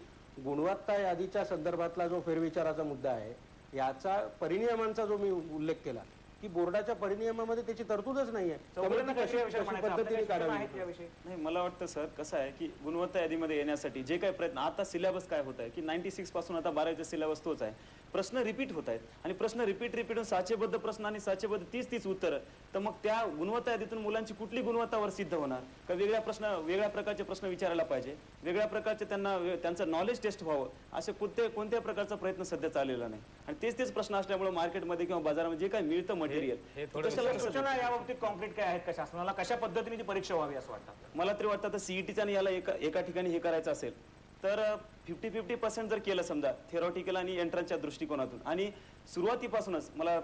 गुणवत्ता यादीच्या संदर्भातला जो फेरविचाराचा मुद्दा आहे, याचा परिनियमांचा जो मी उल्लेख केला की बोर्डाच्या परिनियमामध्ये त्याची तरतूदच नाहीये, पद्धतीने काढावी। नाही, मला वाटतं सर कसं आहे की गुणवत्ता यादीमध्ये येण्यासाठी जे काही प्रयत्न, आता सिलेबस काय होत आहे की 96 पासून आता 12चा सिलेबस तोच आहे, प्रश्न रिपीट होत आहेत आणि प्रश्न रिपीट होऊन साचेबद्ध प्रश्न आणि साचेबद्ध 30 उत्तरं, तर मग त्या गुणवत्ता यादीतून मुलांची कुठली गुणवत्तावर सिद्ध होणार का? वेगळ्या प्रकारचे प्रश्न विचारायला पाहिजे, वेगळ्या प्रकारचे त्यांचं नॉलेज टेस्ट व्हावं, असे कोणत्या प्रकारचा प्रयत्न सध्या चाललेला नाही। आणि तेच प्रश्न असल्यामुळे मार्केटमध्ये किंवा बाजारामध्ये जे काही मिळतं मटेरियल, सूचना याबाबतीत कॉन्क्रीट काय आहेत का शासनाला, कशा पद्धतीने ती परीक्षा व्हावी असं वाटतं? मला तरी वाटतं CETचा आणि याला एका ठिकाणी हे करायचं असेल तर 50-50% जर केलं समजा थेरॉटिकल आणि एंट्रन्सच्या दृष्टिकोनातून, आणि सुरुवातीपासूनच मला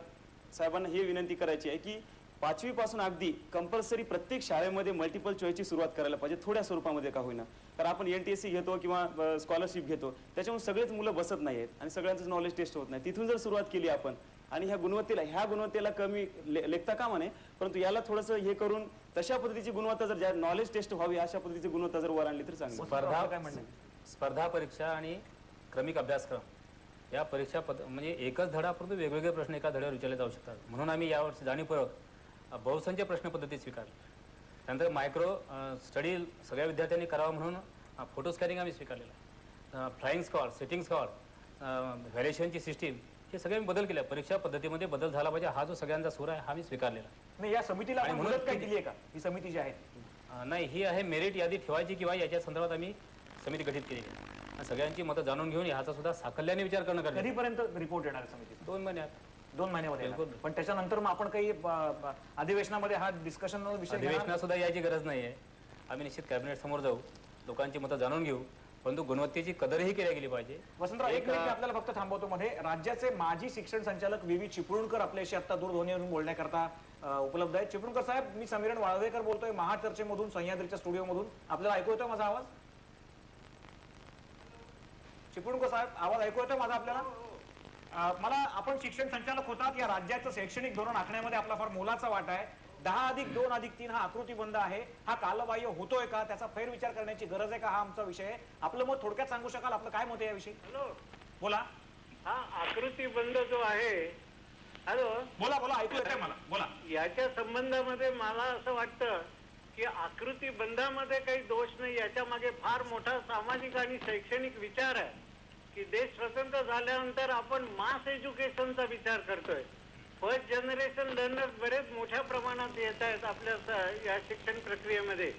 साहेबांना ही विनंती करायची आहे की 5वी पासून अगदी कंपल्सरी प्रत्येक शाळेमध्ये मल्टिपल चॉईसची सुरुवात करायला पाहिजे, थोड्या स्वरूपामध्ये का होईना। कारण आपण NTSC घेतो किंवा स्कॉलरशिप घेतो, त्याच्यामुळे सगळेच मुलं बसत नाहीत आणि सगळ्यांचं नॉलेज टेस्ट होत नाही। तिथून जर सुरुवात केली आपण आणि ह्या गुणवत्तेला कमी लेखता कामा नये, परंतु याला थोडंसं हे करून तशा पद्धतीची गुणवत्ता जर नॉलेज टेस्ट व्हावी अशा पद्धतीची गुणवत्ता जर वर आणली तर चांगली। स्पर्धा परीक्षा आणि क्रमिक अभ्यासक्रम या परीक्षा म्हणजे एकच धडा, परंतु वेगवेगळे प्रश्न एका धड्यावर विचारले जाऊ शकतात। म्हणून आम्ही यावर्षी जाणीवपूर्वक बहुसंख्य प्रश्न पद्धती स्वीकारली। त्यानंतर मायक्रो स्टडी सगळ्या विद्यार्थ्यांनी करावा म्हणून फोटो स्कॅनिंग आम्ही स्वीकारलेला आहे। फ्लाइंग स्क्वॉड, सिटिंग स्क्वॉड, व्हॅल्युएशनची सिस्टीम, हे सगळे बदल केले। परीक्षा पद्धतीमध्ये बदल झाला पाहिजे हा जो सगळ्यांचा सूर आहे हा मी स्वीकारलेला नाही। या समितीला मुदत काय दिली आहे का? ही समिती जी आहे नाही, ही आहे मेरिट यादी ठेवायची किंवा याच्या संदर्भात आम्ही समिती गठीत केली आहे। सगळ्यांची मतं जाणून घेऊन याचा सुद्धा साकल्याने विचार करणं गरजेचं आहे। कधीपर्यंत रिपोर्ट येणार समिती? 2 महिन्यात। 2 महिन्यामध्ये येणार. पण त्याच्यानंतर मग आपण काही अधिवेशनामध्ये हा डिस्कशन विषय अधिवेशनात सुद्धा यायची गरज नाहीये. आम्ही निश्चित कॅबिनेट समोर जाऊ, लोकांची मतं जाणून घेऊ, परंतु गुणवत्तेची कदरही केली गेली पाहिजे. वसंतराव, एक मिनिट आपल्याला फक्त थांबवतो मध्ये. राज्याचे माजी शिक्षण संचालक व्ही चिपळूणकर आपल्याशी आता दूरध्वनीवरून बोलण्याकरता उपलब्ध आहेत. चिपळूणकर साहेब, मी समीरण वाळवेकर बोलतोय महाचर्चेमधून, सह्याद्रीच्या स्टुडिओमधून. आपल्याला ऐकू येतोय माझा आवाज? चिपळूणकर साहेब, आवाज ऐकू येतोय माझा आपल्याला? मला, आपण शिक्षण संचालक होतात, या राज्याचं शैक्षणिक धोरण आखण्यामध्ये आपला फार मोलाचा वाटा आहे. 10+2+3 हा आकृतीबंध आहे, हा कालबाह्य होतोय का, त्याचा फेरविचार करण्याची गरज आहे का, हा आमचा विषय आहे. आपलं मत थोडक्यात सांगू शकाल? आपलं काय मत आहे याविषयी? बोला. हा आकृतीबंध जो आहे, हॅलो, बोला बोला, ऐकू येतंय मला, बोला. याच्या संबंधामध्ये मला असं वाटतं की आकृतीबंधामध्ये काही दोष नाही. याच्या मागे फार मोठा सामाजिक आणि शैक्षणिक विचार आहे की देश स्वतंत्र झाल्यानंतर आपण मास एज्युकेशनचा विचार करतोय. फर्स्ट जनरेशन लर्नर्स बरेच मोठ्या प्रमाणात येत आहेत आपल्या या शिक्षण प्रक्रियेमध्ये.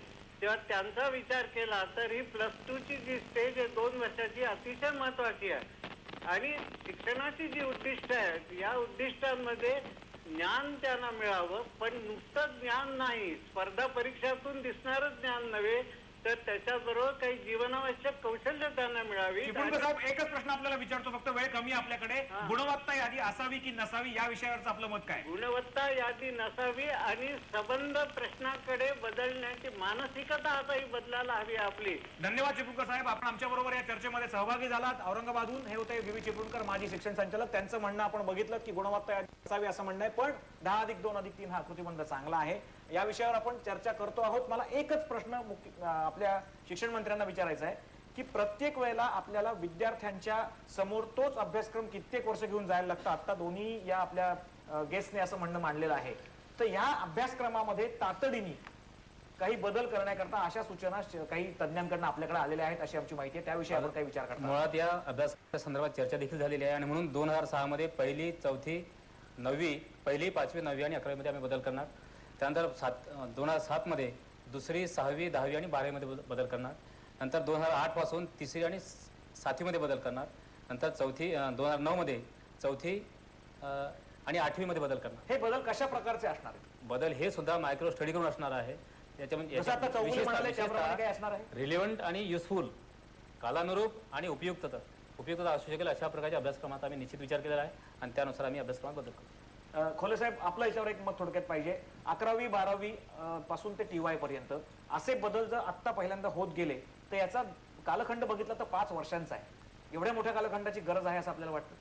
तेव्हा त्यांचा विचार केला तर ही +2 ची जी स्टेज आहे 2 वर्षाची, अतिशय महत्वाची आहे. आणि शिक्षणाची जी उद्दिष्ट आहेत, या उद्दिष्टांमध्ये ज्ञान त्यांना मिळावं, पण नुसतं ज्ञान नाही, स्पर्धा परीक्षातून दिसणारं ज्ञान नव्हे, तर त्याच्याबरोबर काही जीवनावश्यक कौशल्य त्यांना मिळावी. साहेब, एकच प्रश्न आपल्याला विचारतो, फक्त वेळ कमी आपल्याकडे. गुणवत्ता यादी असावी की नसावी, या विषयावरच आपलं मत काय? गुणवत्ता यादी नसावी आणि संबंध प्रश्नाकडे बदलण्याची मानसिकता आताही बदलायला हवी आपली. धन्यवाद चिपळूणकर साहेब, आपण आमच्या बरोबर या चर्चेमध्ये सहभागी झालात. औरंगाबादहून हे होते व्ही चिपळूणकर, माजी शिक्षण संचालक. त्यांचं म्हणणं आपण बघितलं की गुणवत्ता यादी असावी असं म्हणणं आहे, पण 10+2+3 हा आकृतीबंध चांगला आहे. या विषयावर आपण चर्चा करतो आहोत. मला एकच प्रश्न आपल्या शिक्षण मंत्र्यांना विचारायचा आहे की प्रत्येक वेळेला आपल्याला विद्यार्थ्यांच्या समोर तोच अभ्यासक्रम कित्येक वर्ष घेऊन जायला लागतं. आता दोन्ही या आपल्या गेस्टने असं म्हणणं मांडलेलं आहे, तर या अभ्यासक्रमामध्ये तातडीने काही बदल करण्याकरता अशा सूचना काही तज्ञांकडून आपल्याकडे आलेल्या आहेत अशी आमची माहिती आहे. त्याविषयी आपण काही विचार करतो. मुळात या अभ्यासक्रमासंदर्भात चर्चा देखील झालेली आहे आणि म्हणून 2006 मध्ये 1ली, 4थी, 9वी, 1ली, 5वी, 9वी आणि 11वी मध्ये आम्ही बदल करणार. त्यानंतर 2007 मध्ये 2री, 6वी, 10वी आणि 12वी मध्ये बदल करणार. नंतर 2008 पासून 3री आणि 7वी मध्ये बदल करणार. नंतर 2009 मध्ये 4थी आणि 8वी मध्ये बदल करणार. हे बदल कशा प्रकारचे असणार आहेत? बदल हे सुद्धा मायक्रो स्टडी करून असणार आहे. रिलेव्हंट आणि युजफुल, कालानुरूप आणि उपयुक्तता असू शकेल अशा प्रकारच्या अभ्यासक्रमात आम्ही निश्चित विचार केलेला आहे आणि त्यानुसार आम्ही अभ्यासक्रमात बदल करू. खोले साहेब, आपलं याच्यावर एक मत थोडक्यात पाहिजे. 11वी 12वी पासून ते TY पर्यंत असे बदल जर आता पहिल्यांदा होत गेले तर याचा कालखंड बघितला तर 5 वर्षांचा आहे. एवढ्या मोठ्या कालखंडाची गरज आहे असं आपल्याला वाटतं?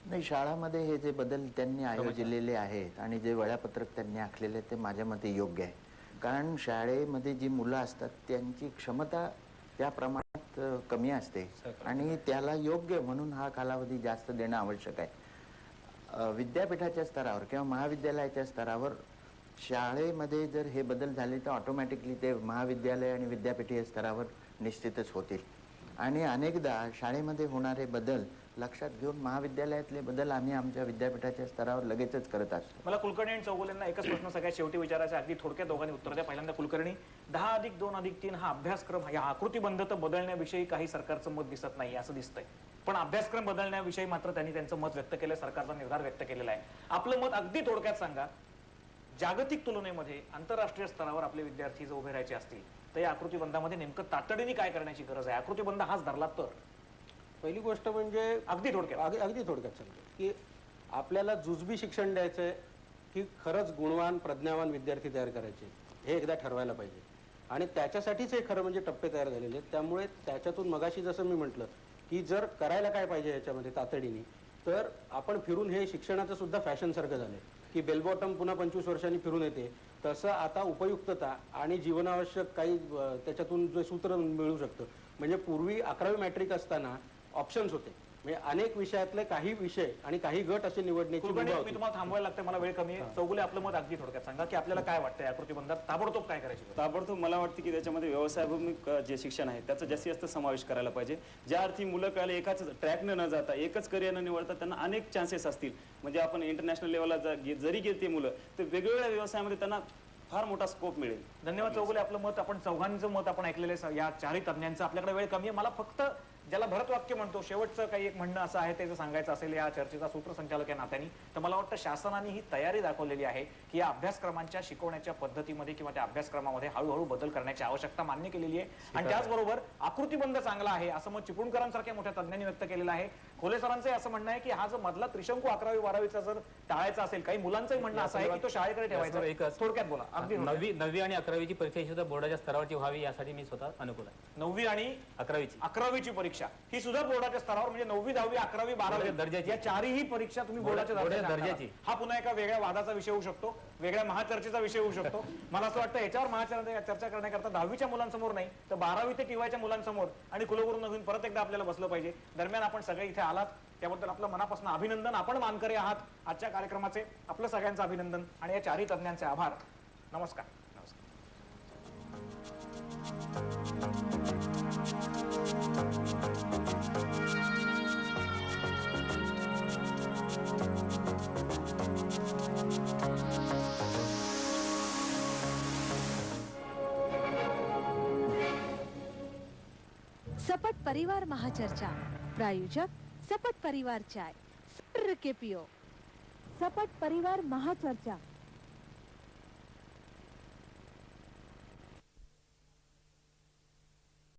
नाही, शाळामध्ये हे जे बदल त्यांनी आयोजलेले आहेत आणि जे वेळापत्रक त्यांनी आखलेले ते माझ्या मते योग्य आहे. कारण शाळेमध्ये जी मुलं असतात त्यांची क्षमता त्या प्रमाणात कमी असते आणि त्याला योग्य म्हणून हा कालावधी जास्त देणं आवश्यक आहे. विद्यापीठाच्या स्तरावर किंवा महाविद्यालयाच्या स्तरावर शाळेमध्ये जर हे बदल झाले तर ऑटोमॅटिकली ते महाविद्यालय आणि विद्यापीठीय स्तरावर निश्चितच होतील. आणि अनेकदा शाळेमध्ये होणारे बदल लक्षात घेऊन महाविद्यालयातले बदल आम्ही आमच्या विद्यापीठाच्या स्तरावर लगेचच करत असतो. मला कुलकर्णी आणि चौगुलेंना एकच प्रश्न सगळ्यात शेवटी विचारायचा, अगदी थोडक्यात दोघांनी उत्तर द्या. पहिल्यांदा कुलकर्णी, 10+2+3 हा अभ्यासक्रम, या आकृतीबंध तर बदलण्याविषयी काही सरकारचं मत दिसत नाही असं दिसतंय, पण अभ्यासक्रम बदलण्याविषयी मात्र त्यांनी त्यांचं मत व्यक्त केलं, सरकारचा निर्धार व्यक्त केलेला आहे. आपलं मत अगदी थोडक्यात सांगा. जागतिक तुलनेमध्ये आंतरराष्ट्रीय स्तरावर आपले विद्यार्थी जर उभे राहायचे असतील तर या आकृतीबंधामध्ये नेमकं तातडीने काय करण्याची गरज आहे? आकृतीबंध हाच धरला तर पहिली गोष्ट म्हणजे अगदी थोडक्यात सांगतो की आपल्याला जुजबी शिक्षण द्यायचंय की खरंच गुणवान प्रज्ञावान विद्यार्थी तयार करायचे हे एकदा ठरवायला पाहिजे. आणि त्याच्यासाठीच हे खरं म्हणजे टप्पे तयार झालेले आहेत. त्यामुळे त्याच्यातून मगाशी जसं मी म्हटलं की जर करायला काय पाहिजे याच्यामध्ये तातडीने, तर आपण फिरून हे शिक्षणाचं सुद्धा फॅशन सारखं झालंय की बेलबॉटम पुन्हा 25 वर्षांनी फिरून येते, तसं आता उपयुक्तता आणि जीवनावश्यक काही त्याच्यातून जे सूत्र मिळू शकतं. म्हणजे पूर्वी 11वी मॅट्रिक असताना ऑप्शन्स होते, म्हणजे अनेक विषयातले काही विषय आणि काही गट असे निवडण्याची मुभा होती. मी तुम्हाला थांबवायला लागतं, मला वेळ कमी आहे. चौगुले, आपलं मत अगदी थोडक्यात सांगा की आपल्याला काय वाटतं आकृतीबंधात ताबडतोब काय करायचं? ताबडतोब मला वाटतं की त्याच्यामध्ये व्यवसायाभिमुख जे शिक्षण आहे त्याचा जास्तीत जास्त समावेश करायला पाहिजे. ज्या अर्थी मुलं कळले एकाच ट्रॅकनं न जाता एकच करिअर न निवडता त्यांना अनेक चान्सेस असतील. म्हणजे आपण इंटरनॅशनल लेवलला जरी गेले ते मुलं तर वेगवेगळ्या व्यवसायामध्ये त्यांना फार मोठा स्कोप मिळेल. धन्यवाद चौगुले, आपलं मत, आपण चौघांचं मत आपण ऐकलेलं आहे या 4ही तज्ञांचं. आपल्याकडे वेळ कमी आहे, मला फक्त ज्याला भरतवाक्य म्हणतो, शेवटचं काही एक म्हणणं असं आहे ते जर सांगायचं असेल या चर्चेचा सूत्रसंचालक या नात्याने, तर मला वाटतं शासनाने ही तयारी दाखवलेली आहे की या अभ्यासक्रमांच्या शिकवण्याच्या पद्धतीमध्ये किंवा त्या अभ्यासक्रमामध्ये हळूहळू बदल करण्याची आवश्यकता मान्य केलेली आहे. आणि त्याचबरोबर आकृतीबंध चांगला आहे असं मत चिपळूणकरांसारख्या मोठ्या तज्ञांनी व्यक्त केलेलं आहे. खोले सरांचं असं म्हणणं आहे की हा जो मधला त्रिशंकू 11वी 12वीचा जर टाळायचा असेल, काही मुलांचंही म्हणणं असं आहे की तो शाळेकडे ठेवायचा. थोडक्यात बोला. अगदी 9वी आणि 11वीची परीक्षा सुद्धा बोर्डाच्या स्तरावरची व्हावी यासाठी मी स्वतः अनुकूल आहे. 9वी आणि 11वीची परीक्षा ही सुद्धा बोर्डाच्या स्तरावर, म्हणजे 9वी 10वी 11वी 12वी दर्जाची या चारही परीक्षा तुम्ही बोर्डाच्या दर्जाची. हा पुन्हा एका वेगळ्या वादाचा विषय होऊ शकतो, वेगळ्या महाचर्चेचा विषय होऊ शकतो. मला असं वाटतं याच्यावर चर्चा करण्याकरता 10वीच्या मुलांसमोर नाही तर 12वी ते टीवायच्या मुलांसमोर आणि कुलगुरूंना घेऊन परत एकदा आपल्याला बसलं पाहिजे. दरम्यान आपण सगळे इथे आलात त्याबद्दल आपलं मनापासून अभिनंदन. आपण मानकरी आहात आजच्या कार्यक्रमाचे. आपलं सगळ्यांचं अभिनंदन आणि या चारही तज्ञांचे आभार. नमस्कार. सपट परिवार महाचर्चा, प्रायोजक सपट परिवार चाय, सर्र के पियो. सपट परिवार महाचर्चा